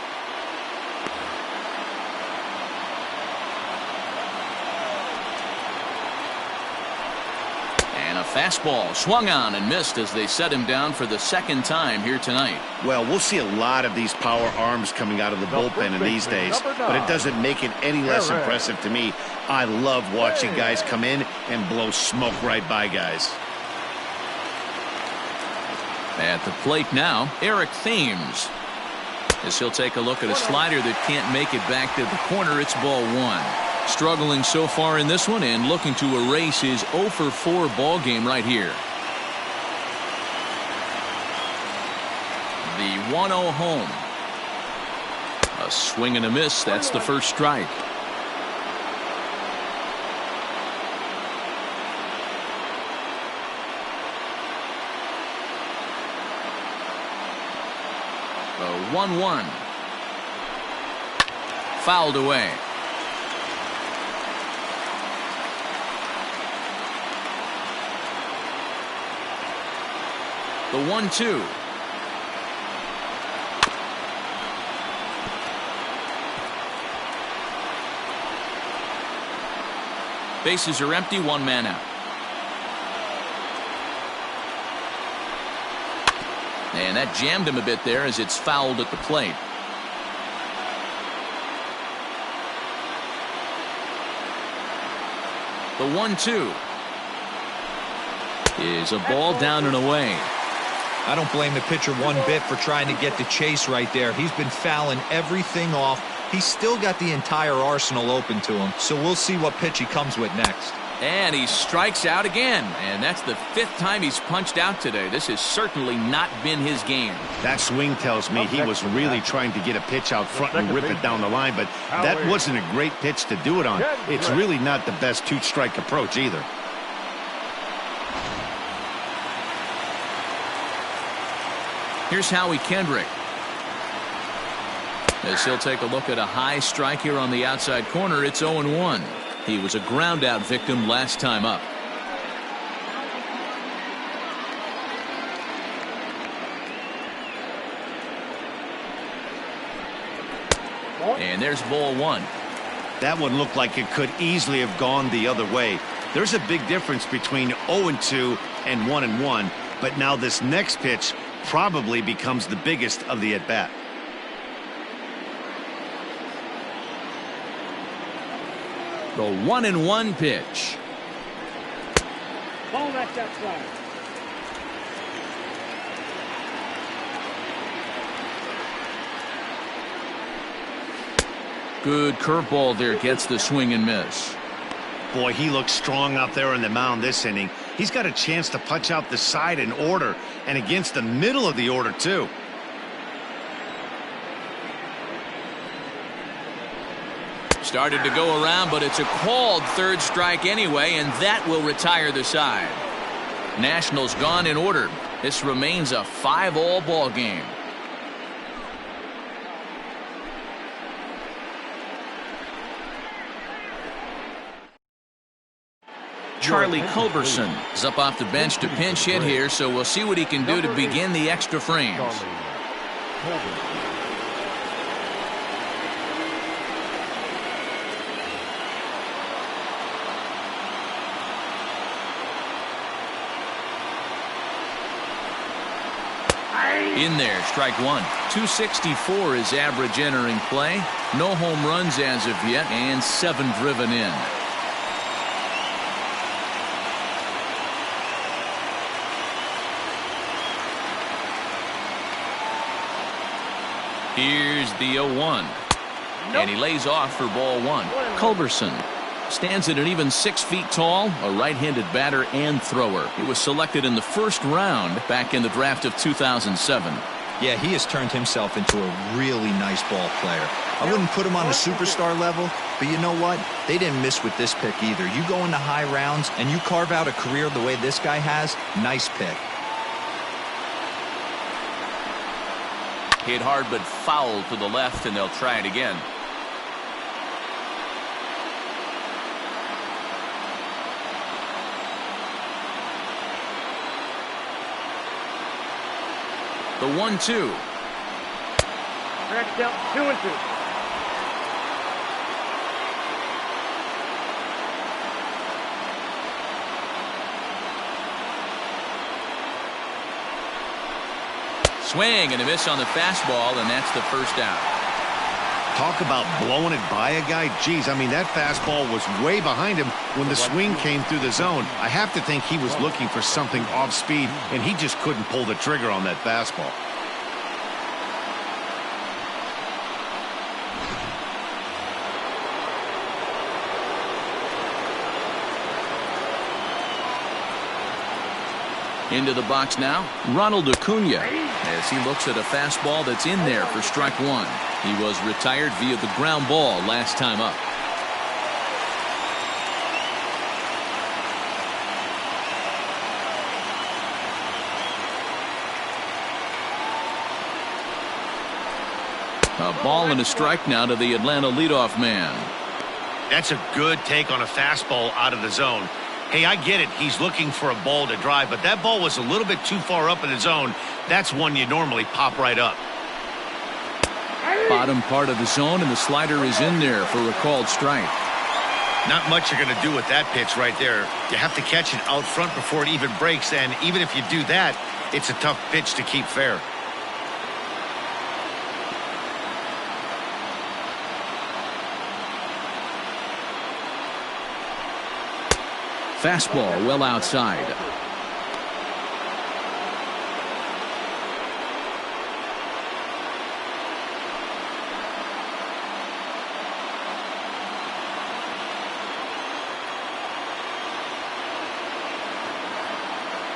Speaker 1: And a fastball swung on and missed as they set him down for the 2nd time here tonight.
Speaker 2: Well, we'll see a lot of these power arms coming out of the bullpen in these days, but it doesn't make it any less impressive to me. I love watching guys come in and blow smoke right by guys.
Speaker 1: At the plate now, Thames. As he'll take a look at a slider that can't make it back to the corner. It's ball 1. Struggling so far in this one and looking to erase his 0 for 4 ball game right here. The 1-0 home. A swing and a miss. That's the first strike. The 1-1. Fouled away. The 1-2. Bases are empty, 1 man out. And that jammed him a bit there as it's fouled at the plate. The 1-2 is a ball down and away.
Speaker 3: I don't blame the pitcher one bit for trying to get the chase right there. He's been fouling everything off. He's still got the entire arsenal open to him, so we'll see what pitch he comes with next.
Speaker 1: And he strikes out again, and that's the 5th time he's punched out today. This has certainly not been his game.
Speaker 2: That swing tells me he was really trying to get a pitch out front and rip it down the line, but that wasn't a great pitch to do it on. It's really not the best 2-strike approach either.
Speaker 1: Here's Howie Kendrick. As he'll take a look at a high strike here on the outside corner, it's 0-1. He was a ground out victim last time up. And there's ball one.
Speaker 2: That one looked like it could easily have gone the other way. There's a big difference between 0-2 and 1-1, but now this next pitch probably becomes the biggest of the at-bat.
Speaker 1: The 1-1 pitch.
Speaker 6: Ball back outside.
Speaker 1: Good curveball there, gets the swing and miss.
Speaker 2: Boy, he looks strong out there on the mound this inning. He's got a chance to punch out the side in order, and against the middle of the order, too.
Speaker 1: Started to go around, but it's a called third strike anyway, and that will retire the side. Nationals gone in order. This remains a 5-all ball game. Charlie Culberson is up off the bench to pinch hit here, so we'll see what he can do to begin the extra frames. In there, strike one. 264 is average entering play. No home runs as of yet, and 7 driven in. Here's the 0-1. And he lays off for ball one. Culberson stands at an even 6 feet tall, a right-handed batter and thrower. He was selected in the first round back in the draft of 2007.
Speaker 3: Yeah, he has turned himself into a really nice ball player. I wouldn't put him on a superstar level, but you know what? They didn't miss with this pick either. You go into high rounds and you carve out a career the way this guy has, nice pick.
Speaker 4: Hit hard but foul to the left, and they'll try it again.
Speaker 1: The 1-2.
Speaker 6: Cracked out 2-2.
Speaker 1: Swing and a miss on the fastball, and that's the first out.
Speaker 2: Talk about blowing it by a guy. Geez, I mean, that fastball was way behind him when the swing came through the zone. I have to think he was looking for something off speed, and he just couldn't pull the trigger on that fastball.
Speaker 1: Into the box now, Ronald Acuna, as he looks at a fastball that's in there for strike one. He was retired via the ground ball last time up. A ball and a strike now to the Atlanta leadoff man.
Speaker 2: That's a good take on a fastball out of the zone. Hey, I get it. He's looking for a ball to drive, but that ball was a little bit too far up in the zone. That's one you normally pop right up.
Speaker 1: Bottom part of the zone, and the slider is in there for a called strike.
Speaker 2: Not much you're going to do with that pitch right there. You have to catch it out front before it even breaks, and even if you do that, it's a tough pitch to keep fair.
Speaker 1: Fastball well outside.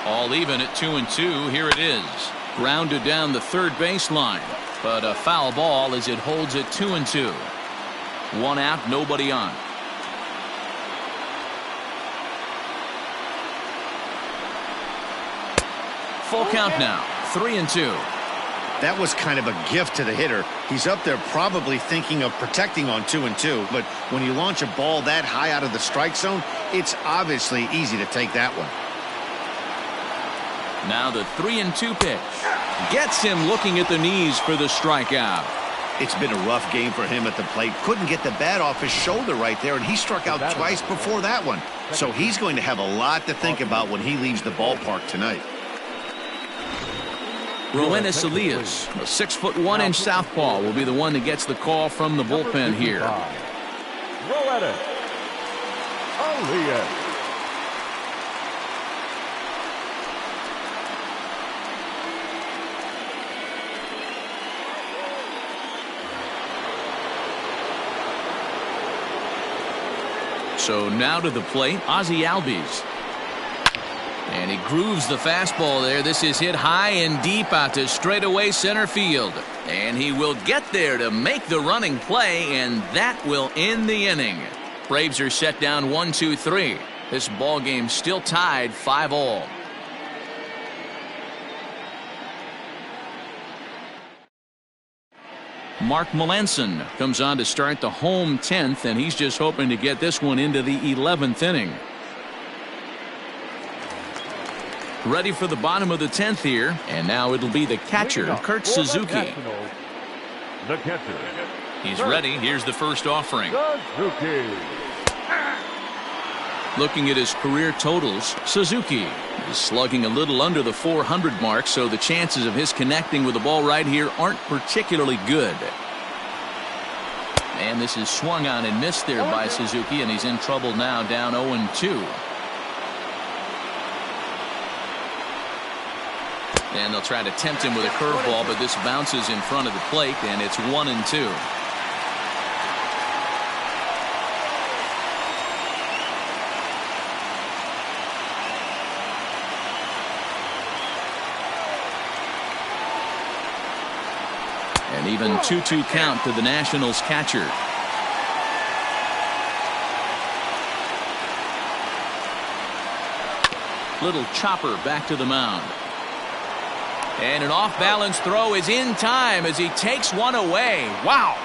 Speaker 1: All even at 2-2. Here it is. Grounded down the third baseline, but a foul ball as it holds at 2-2. One out, nobody on. Full count now, 3-2.
Speaker 2: That was kind of a gift to the hitter. He's up there probably thinking of protecting on 2-2, but when you launch a ball that high out of the strike zone, it's obviously easy to take that one.
Speaker 1: Now the 3-2 pitch. Gets him looking at the knees for the strikeout.
Speaker 2: It's been a rough game for him at the plate. Couldn't get the bat off his shoulder right there, and he struck out twice before that one. So he's going to have a lot to think about when he leaves the ballpark tonight.
Speaker 1: Roenis Elias, a 6'1" southpaw, will be the one that gets the call from the bullpen here.
Speaker 5: Roenis Elias.
Speaker 1: So now to the plate, Ozzy Albies. And he grooves the fastball there. This is hit high and deep out to straightaway center field. And he will get there to make the running play, and that will end the inning. Braves are set down 1-2-3. This ball game still tied 5-all. Mark Melanson comes on to start the home 10th, and he's just hoping to get this one into the 11th inning. Ready for the bottom of the 10th here, and now it'll be the catcher, Kurt Suzuki.
Speaker 5: The catcher.
Speaker 1: He's ready. Here's the first offering.
Speaker 5: Suzuki.
Speaker 1: Looking at his career totals, Suzuki is slugging a little under the 400 mark, so the chances of his connecting with the ball right here aren't particularly good. And this is swung on and missed there by Suzuki, and he's in trouble now, down 0-2. And they'll try to tempt him with a curveball, but this bounces in front of the plate, and it's 1-2. An even 2-2 count to the Nationals catcher. Little chopper back to the mound. And an off-balance throw is in time as he takes one away. Wow.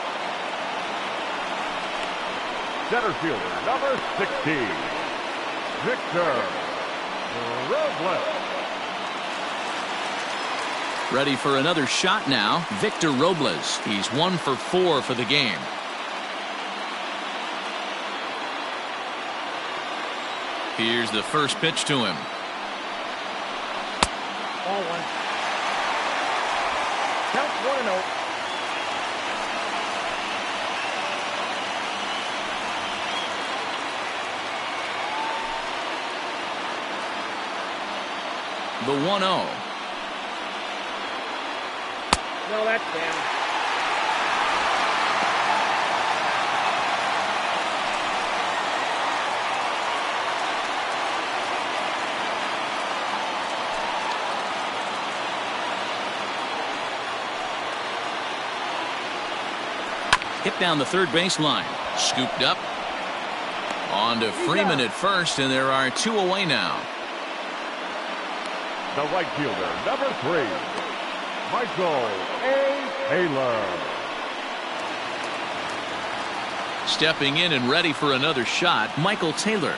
Speaker 5: Center fielder, number 16, Victor Robles.
Speaker 1: Ready for another shot now, Victor Robles. He's 1 for 4 for the game. Here's the first pitch to him.
Speaker 6: Ball one. Count 1-0.
Speaker 1: The 1-0.
Speaker 6: No, that's down.
Speaker 1: Hit down the third baseline. Scooped up. On to Freeman at first, and there are 2 away now.
Speaker 5: The right fielder, number 3, Michael A. Taylor.
Speaker 1: Stepping in and ready for another shot, Michael Taylor.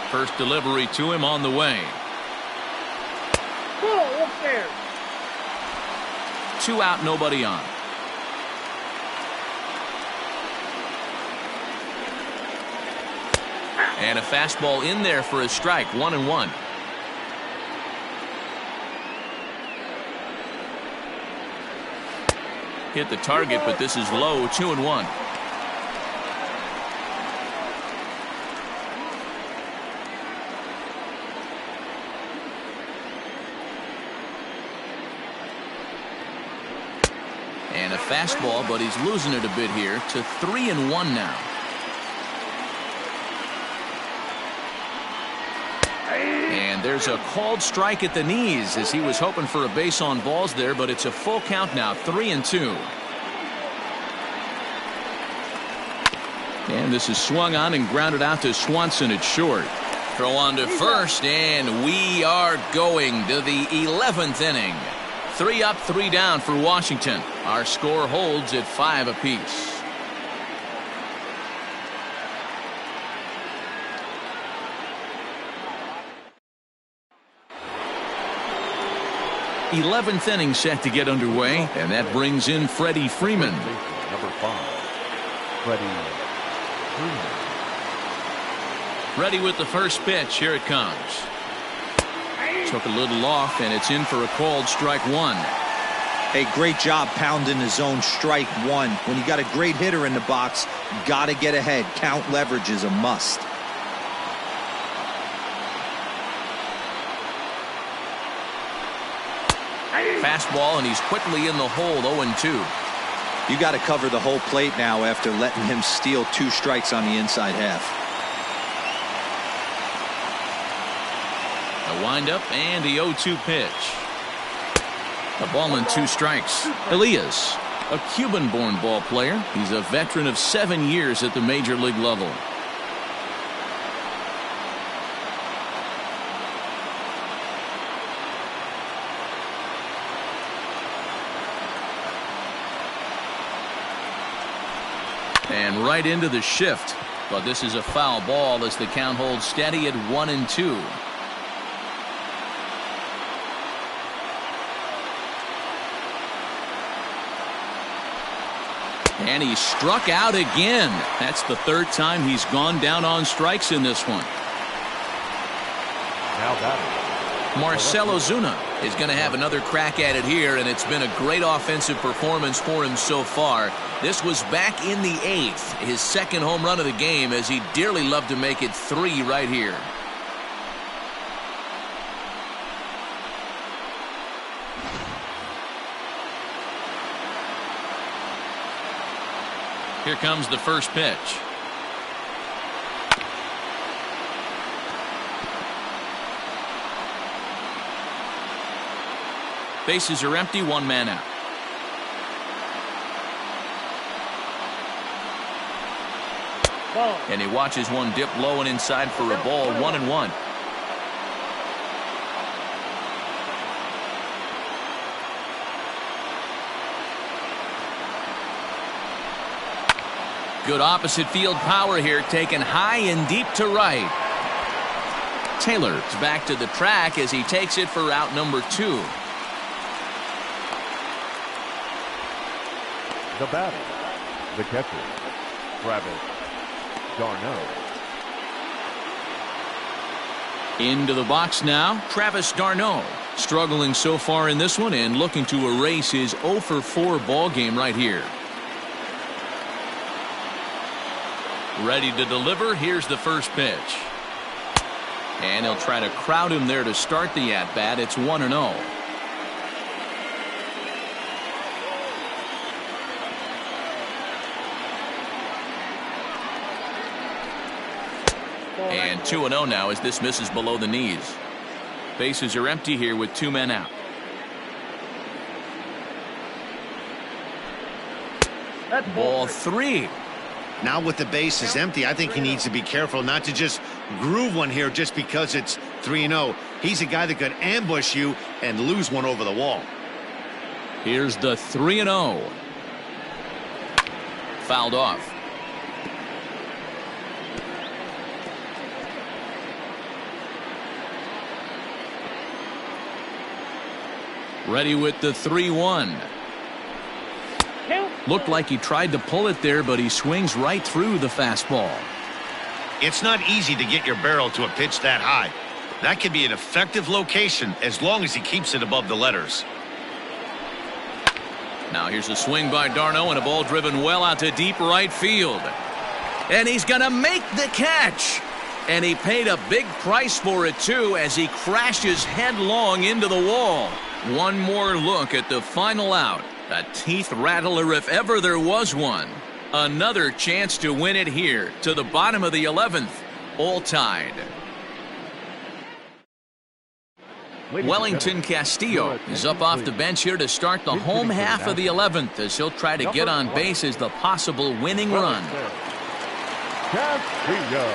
Speaker 1: First delivery to him on the way.
Speaker 6: Whoa, upstairs.
Speaker 1: 2 out, nobody on. And a fastball in there for a strike, 1-1. Hit the target, but this is low, 2-1. And a fastball, but he's losing it a bit here to 3-1 now. And there's a called strike at the knees as he was hoping for a base on balls there, but it's a full count now, 3-2. And this is swung on and grounded out to Swanson at short. Throw on to first, and we are going to the 11th inning. 3 up, 3 down for Washington. Our score holds at 5 apiece. 11th inning set to get underway, and that brings in Freddie Freeman.
Speaker 5: Number 5, Freddie Freeman.
Speaker 1: Ready with the first pitch. Here it comes. Took a little off, and it's in for a called strike 1.
Speaker 3: Hey, great job pounding the zone. Strike 1. When you got a great hitter in the box, got to get ahead. Count leverage is a must.
Speaker 1: Fastball, and he's quickly in the hole. 0-2.
Speaker 3: You got to cover the whole plate now after letting him steal 2 strikes on the inside half.
Speaker 1: A windup and the 0-2 pitch. A ball and 2 strikes. Elias, a Cuban-born ball player. He's a veteran of 7 years at the major league level. And right into the shift. But this is a foul ball as the count holds steady at 1-2. And he struck out again. That's the 3rd time he's gone down on strikes in this one.
Speaker 5: Now batting,
Speaker 1: Marcelo Zuna is going to have another crack at it here, and it's been a great offensive performance for him so far. This was back in the 8th, his 2nd home run of the game, as he'd dearly love to make it 3 right here. Here comes the first pitch. Bases are empty, 1 man out. And he watches one dip low and inside for a ball. 1-1. Good opposite field power here, taken high and deep to right. Taylor's back to the track as he takes it for out number 2.
Speaker 5: the batter, the catcher, Darneau.
Speaker 1: Into the box now, Travis Darneau. Struggling so far in this one and looking to erase his 0-for-4 ball game right here. Ready to deliver. Here's the first pitch. And he'll try to crowd him there to start the at-bat. It's 1-0. And 2-0 now as this misses below the knees. Bases are empty here with 2 men out. Ball 3.
Speaker 2: Now with the bases empty, I think he needs to be careful not to just groove one here just because it's 3-0. He's a guy that could ambush you and lose one over the wall.
Speaker 1: Here's the 3-0. Fouled off. Ready with the 3-1. Looked like he tried to pull it there, but he swings right through the fastball.
Speaker 2: It's not easy to get your barrel to a pitch that high. That could be an effective location as long as he keeps it above the letters.
Speaker 1: Now here's a swing by Darneau and a ball driven well out to deep right field. And he's going to make the catch. And he paid a big price for it, too, as he crashes headlong into the wall. One more look at the final out. A teeth rattler if ever there was one. Another chance to win it here to the bottom of the 11th. All tied. Wellington Castillo is up off the bench here to start the home half of the 11th as he'll try to get on base as the possible winning run.
Speaker 5: Castillo.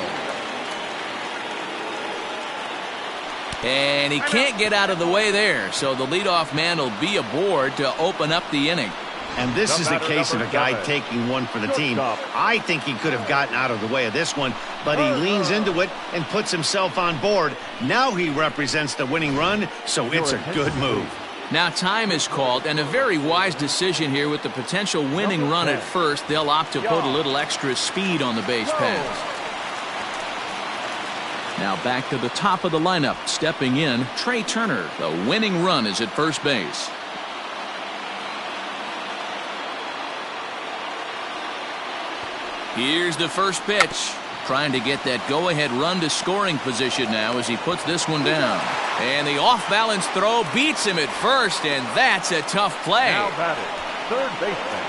Speaker 1: And he can't get out of the way there, so the leadoff man will be aboard to open up the inning.
Speaker 2: And this is a case of a guy taking one for the team. I think he could have gotten out of the way of this one, but he leans into it and puts himself on board. Now he represents the winning run, so it's a good move.
Speaker 1: Now time is called, and a very wise decision here with the potential winning run at first. They'll opt to put a little extra speed on the base paths. Now back to the top of the lineup. Stepping in, Trey Turner. The winning run is at first base. Here's the first pitch. Trying to get that go-ahead run to scoring position now as he puts this one down. And the off-balance throw beats him at first, and that's a tough play.
Speaker 5: Now batting, third baseman,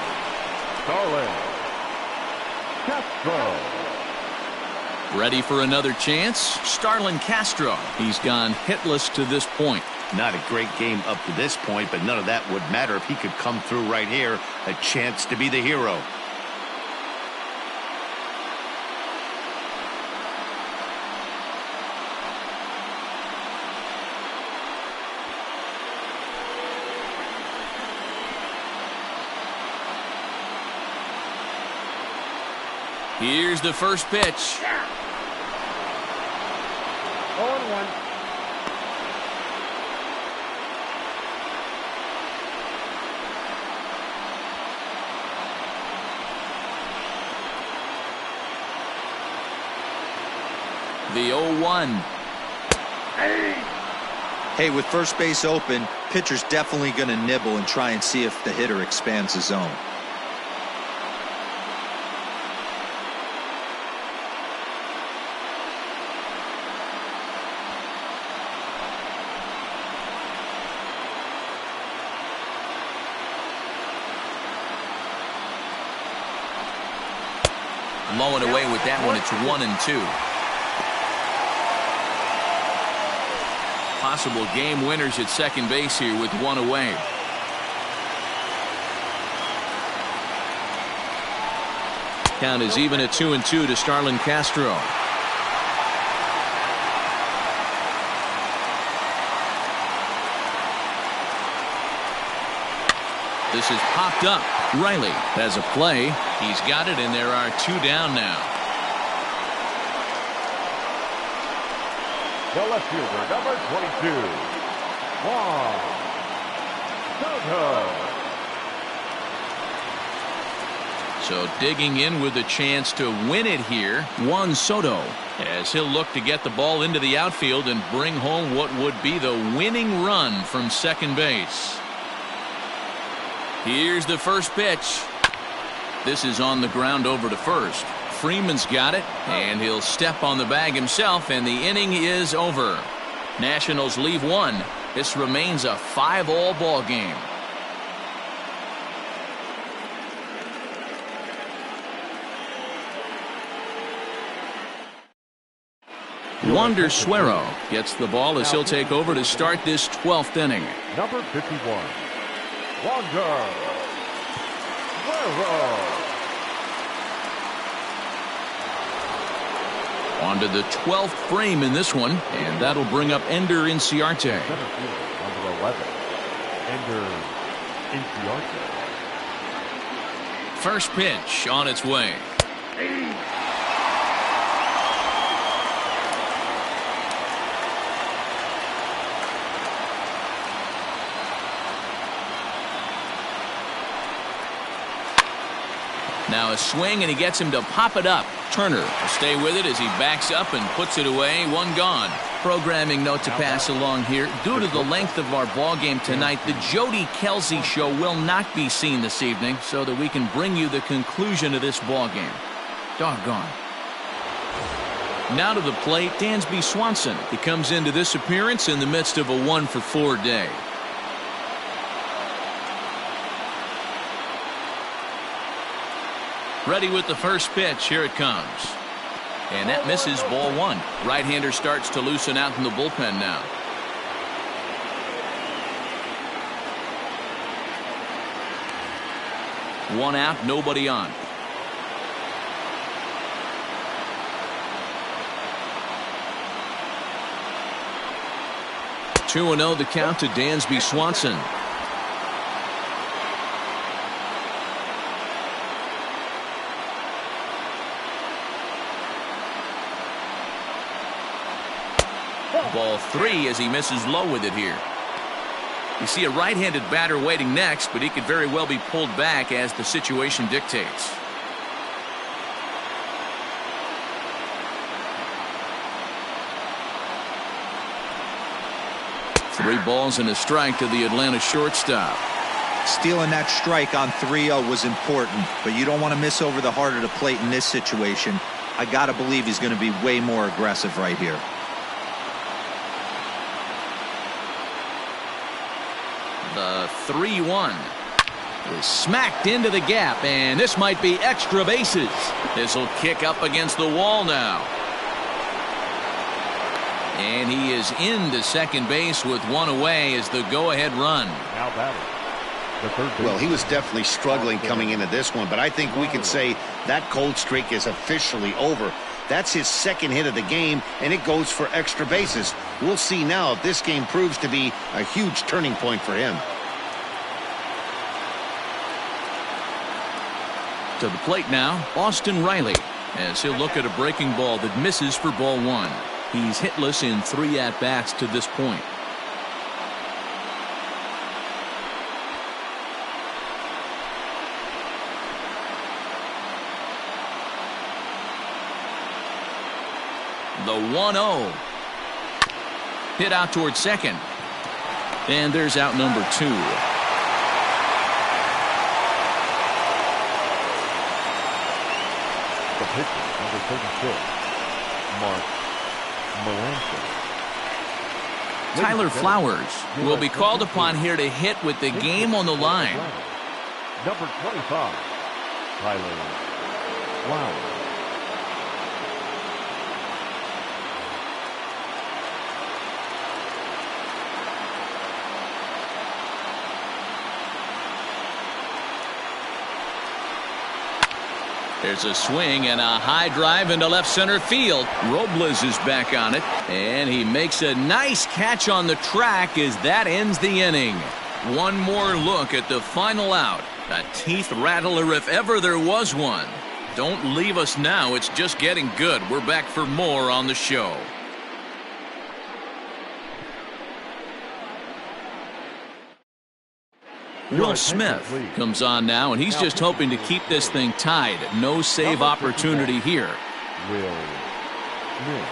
Speaker 5: Castro.
Speaker 1: Ready for another chance? Starlin Castro. He's gone hitless to this point.
Speaker 2: Not a great game up to this point, but none of that would matter if he could come through right here. A chance to be the hero.
Speaker 1: Here's the first pitch.
Speaker 6: 0-1.
Speaker 1: The 0-1.
Speaker 3: Hey, with first base open, pitcher's definitely going to nibble and try and see if the hitter expands the zone.
Speaker 1: Mowing away with that one. It's 1-2. Possible game winners at second base here with one away. Count is even at 2-2 to Starlin Castro. This is popped up. Reilly has a play. He's got it, and there are two down now.
Speaker 5: The left fielder, number 22, Juan Soto.
Speaker 1: So digging in with a chance to win it here, Juan Soto, as he'll look to get the ball into the outfield and bring home what would be the winning run from second base. Here's the first pitch. This is on the ground over to first. Freeman's got it, and he'll step on the bag himself, and the inning is over. Nationals leave one. This remains a 5-all ball game. Wander Suero gets the ball as he'll take over to start this 12th inning.
Speaker 5: Number 51, Wander Suero.
Speaker 1: On to the 12th frame in this one, and that'll bring up Ender Inciarte.
Speaker 5: Number 11, Ender Inciarte.
Speaker 1: First pitch on its way. Now a swing, and he gets him to pop it up. Turner will stay with it as he backs up and puts it away. One gone. Programming note to pass along here. Due to the length of our ball game tonight, the Jody Kelsey show will not be seen this evening, so that we can bring you the conclusion of this ball game. Doggone. Now to the plate, Dansby Swanson. He comes into this appearance in the midst of a 1-for-4 day. Ready with the first pitch. Here it comes. And that misses, ball one. Right-hander starts to loosen out in the bullpen now. One out, nobody on. 2-0 the count to Dansby Swanson. Ball 3 as he misses low with it here. You see a right-handed batter waiting next, but he could very well be pulled back as the situation dictates. Three balls and a strike to the Atlanta shortstop.
Speaker 3: Stealing that strike on 3-0 was important, but you don't want to miss over the heart of the plate in this situation. I got to believe he's going to be way more aggressive right here.
Speaker 1: The 3-1 is smacked into the gap, and this might be extra bases. This will kick up against the wall now. And he is into second base with one away as the go-ahead run.
Speaker 5: Now batting. The third base.
Speaker 2: Well, he was definitely struggling coming into this one, but I think we can say that cold streak is officially over. That's his second hit of the game, and it goes for extra bases. We'll see now if this game proves to be a huge turning point for him.
Speaker 1: To the plate now, Austin Reilly, as he'll look at a breaking ball that misses for ball 1. He's hitless in 3 at-bats to this point. The 1-0. Hit out towards second. And there's out number 2.
Speaker 5: The pitcher, number 36, Mark Melanson.
Speaker 1: Tyler Flowers will be called upon here to hit with the game on the line.
Speaker 5: Number 25, Tyler Flowers.
Speaker 1: There's a swing and a high drive into left center field. Robles is back on it, and he makes a nice catch on the track as that ends the inning. One more look at the final out. A teeth rattler if ever there was one. Don't leave us now. It's just getting good. We're back for more on the show. Will Smith comes on now, and he's just hoping to keep this thing tied. No save opportunity here.
Speaker 5: Will Smith.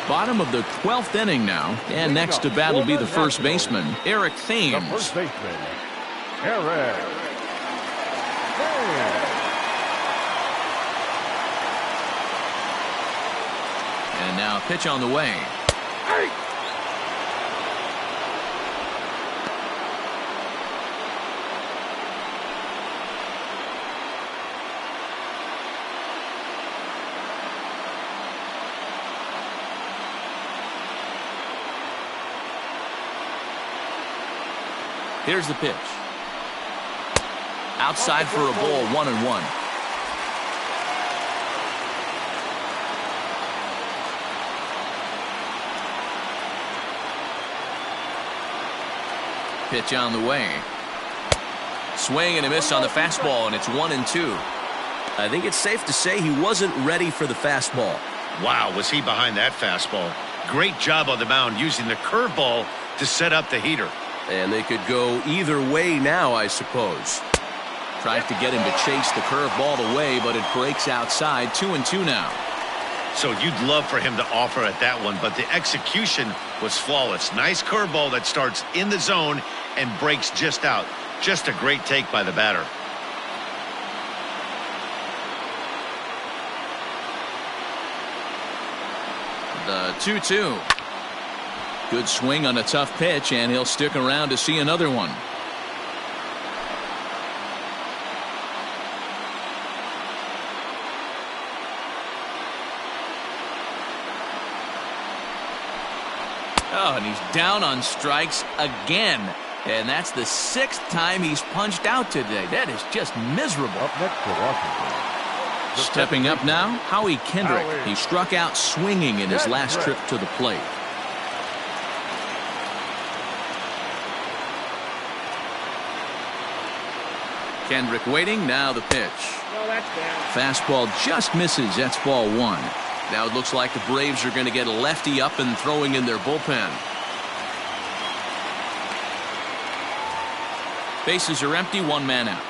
Speaker 1: Bottom of the 12th inning now, and next to bat will be the first baseman, Eric
Speaker 5: The
Speaker 1: Thames.
Speaker 5: first baseman, Eric Thames.
Speaker 1: And now a pitch on the way. Here's the pitch. Outside for a ball, 1-1. Pitch on the way. Swing and a miss on the fastball, and it's 1-2. I think it's safe to say he wasn't ready for the fastball.
Speaker 2: Wow, was he behind that fastball. Great job on the mound using the curveball to set up the heater.
Speaker 1: And they could go either way now, I suppose. Tries to get him to chase the curveball away, but it breaks outside. 2-2 now.
Speaker 2: So you'd love for him to offer at that one, but the execution was flawless. Nice curveball that starts in the zone and breaks just out. Just a great take by the batter.
Speaker 1: The 2-2. Good swing on a tough pitch, and he'll stick around to see another one. Oh, and he's down on strikes again. And that's the 6th time he's punched out today. That is just miserable.
Speaker 5: Up next to Washington,
Speaker 1: Stepping up now, Howie Kendrick. He struck out swinging in his last trip to the plate. Kendrick waiting, now the pitch. Fastball just misses, that's ball 1. Now it looks like the Braves are going to get a lefty up and throwing in their bullpen. Bases are empty, 1 man out.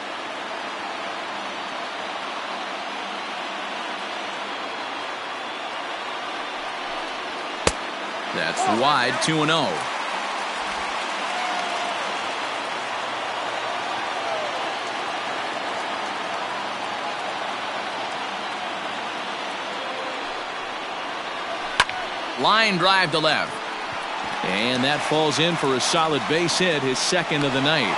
Speaker 1: That's wide, 2-0. Line drive to left. And that falls in for a solid base hit, his second of the night.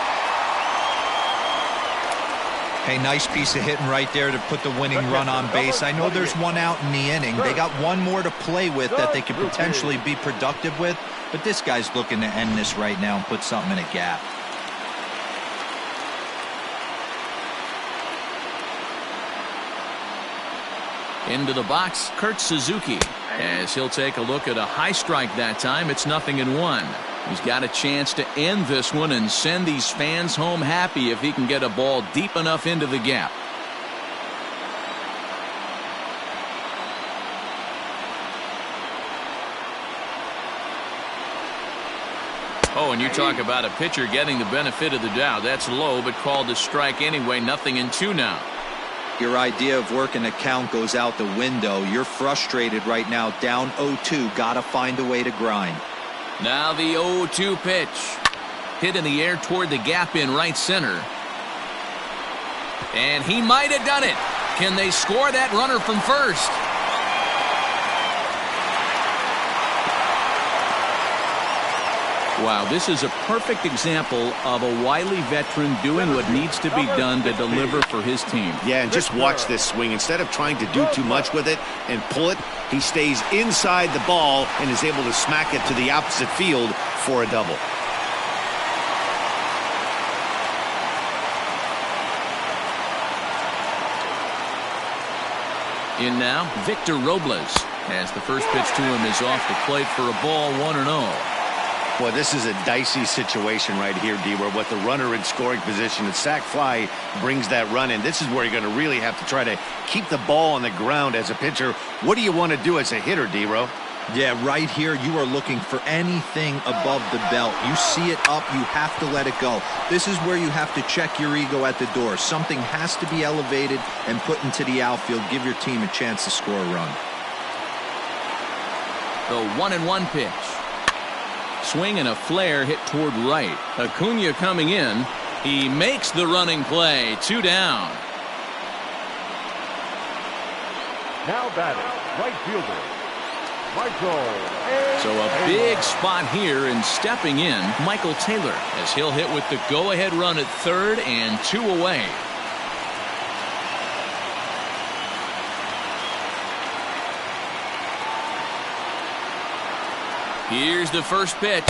Speaker 3: Hey, nice piece of hitting right there to put the winning run on base. I know there's 1 out in the inning. They got 1 more to play with that they could potentially be productive with, but this guy's looking to end this right now and put something in a gap.
Speaker 1: Into the box, Kurt Suzuki, as he'll take a look at a high strike that time. It's 0-1. He's got a chance to end this one and send these fans home happy if he can get a ball deep enough into the gap. Oh, and you talk about a pitcher getting the benefit of the doubt. That's low, but called a strike anyway. 0-2 now.
Speaker 3: Your idea of working a count goes out the window. You're frustrated right now, down 0-2. Gotta find a way to grind.
Speaker 1: Now the 0-2 pitch. Hit in the air toward the gap in right center. And he might have done it. Can they score that runner from first? Wow, this is a perfect example of a wily veteran doing what needs to be done to deliver for his team.
Speaker 2: Yeah, and just watch this swing. Instead of trying to do too much with it and pull it, he stays inside the ball and is able to smack it to the opposite field for a double.
Speaker 1: In now, Victor Robles, as the first pitch to him is off the plate for a ball, 1-0.
Speaker 2: Boy, this is a dicey situation right here, D, where with the runner in scoring position, the sac fly brings that run in. This is where you're going to really have to try to keep the ball on the ground as a pitcher. What do you want to do as a hitter, D-Ro?
Speaker 3: Yeah, right here, you are looking for anything above the belt. You see it up, you have to let it go. This is where you have to check your ego at the door. Something has to be elevated and put into the outfield. Give your team a chance to score a run.
Speaker 1: The 1-1 pitch. Swing and a flare hit toward right. Acuna coming in. He makes the running play. 2 down.
Speaker 5: Now batting, right fielder, Michael.
Speaker 1: So a big spot here, and stepping in, Michael Taylor, as he'll hit with the go-ahead run at third and 2 away. Here's the first pitch.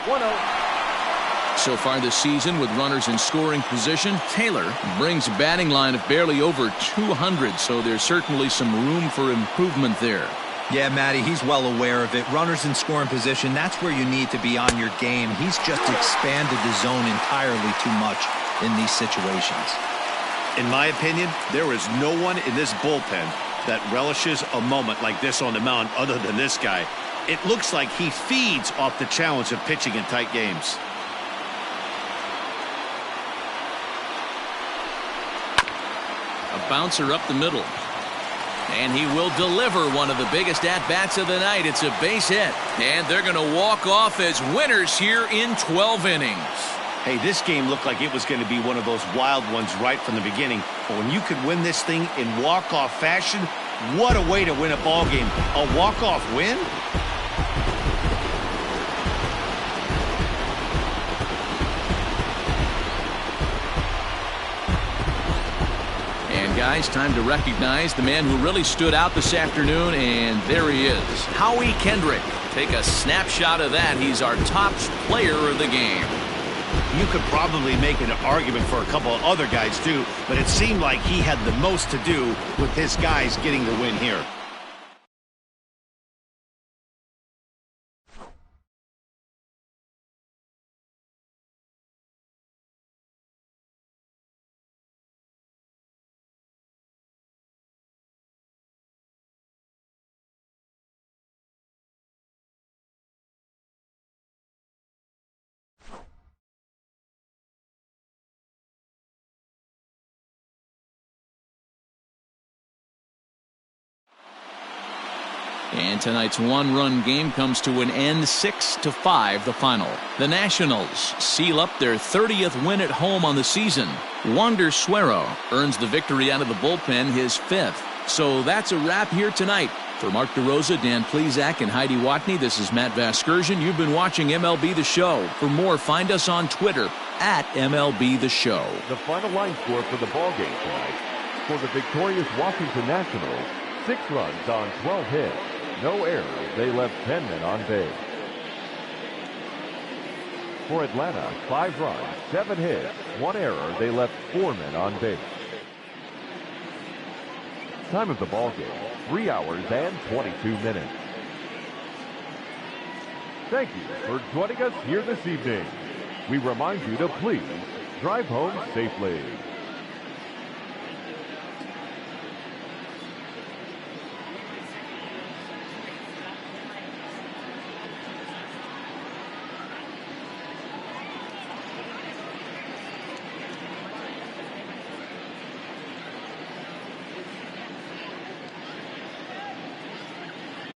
Speaker 5: 1-0.
Speaker 1: So far this season, with runners in scoring position, Taylor brings a batting line of barely over 200, so there's certainly some room for improvement there.
Speaker 3: Yeah, Matty, he's well aware of it. Runners in scoring position, that's where you need to be on your game. He's just expanded the zone entirely too much in these situations.
Speaker 2: In my opinion, there is no one in this bullpen that relishes a moment like this on the mound other than this guy. It looks like he feeds off the challenge of pitching in tight games.
Speaker 1: A bouncer up the middle. And he will deliver one of the biggest at-bats of the night. It's a base hit. And they're going to walk off as winners here in 12 innings.
Speaker 2: Hey, this game looked like it was going to be one of those wild ones right from the beginning. But when you could win this thing in walk-off fashion, what a way to win a ball game. A walk-off win?
Speaker 1: Guys, time to recognize the man who really stood out this afternoon, and there he is, Howie Kendrick. Take a snapshot of that. He's our top player of the game.
Speaker 2: You could probably make an argument for a couple of other guys too, but it seemed like he had the most to do with his guys getting the win here.
Speaker 1: And tonight's one-run game comes to an end, 6-5 the final. The Nationals seal up their 30th win at home on the season. Wander Suero earns the victory out of the bullpen, his 5th. So that's a wrap here tonight. For Mark DeRosa, Dan Plesac, and Heidi Watney, this is Matt Vasgersian. You've been watching MLB The Show. For more, find us on Twitter at MLB The Show.
Speaker 5: The final line score for the ballgame tonight. For the victorious Washington Nationals, 6 runs on 12 hits. No errors, they left 10 men on base. For Atlanta, 5 runs, 7 hits, 1 error, they left 4 men on base. Time of the ball game, 3 hours and 22 minutes. Thank you for joining us here this evening. We remind you to please drive home safely.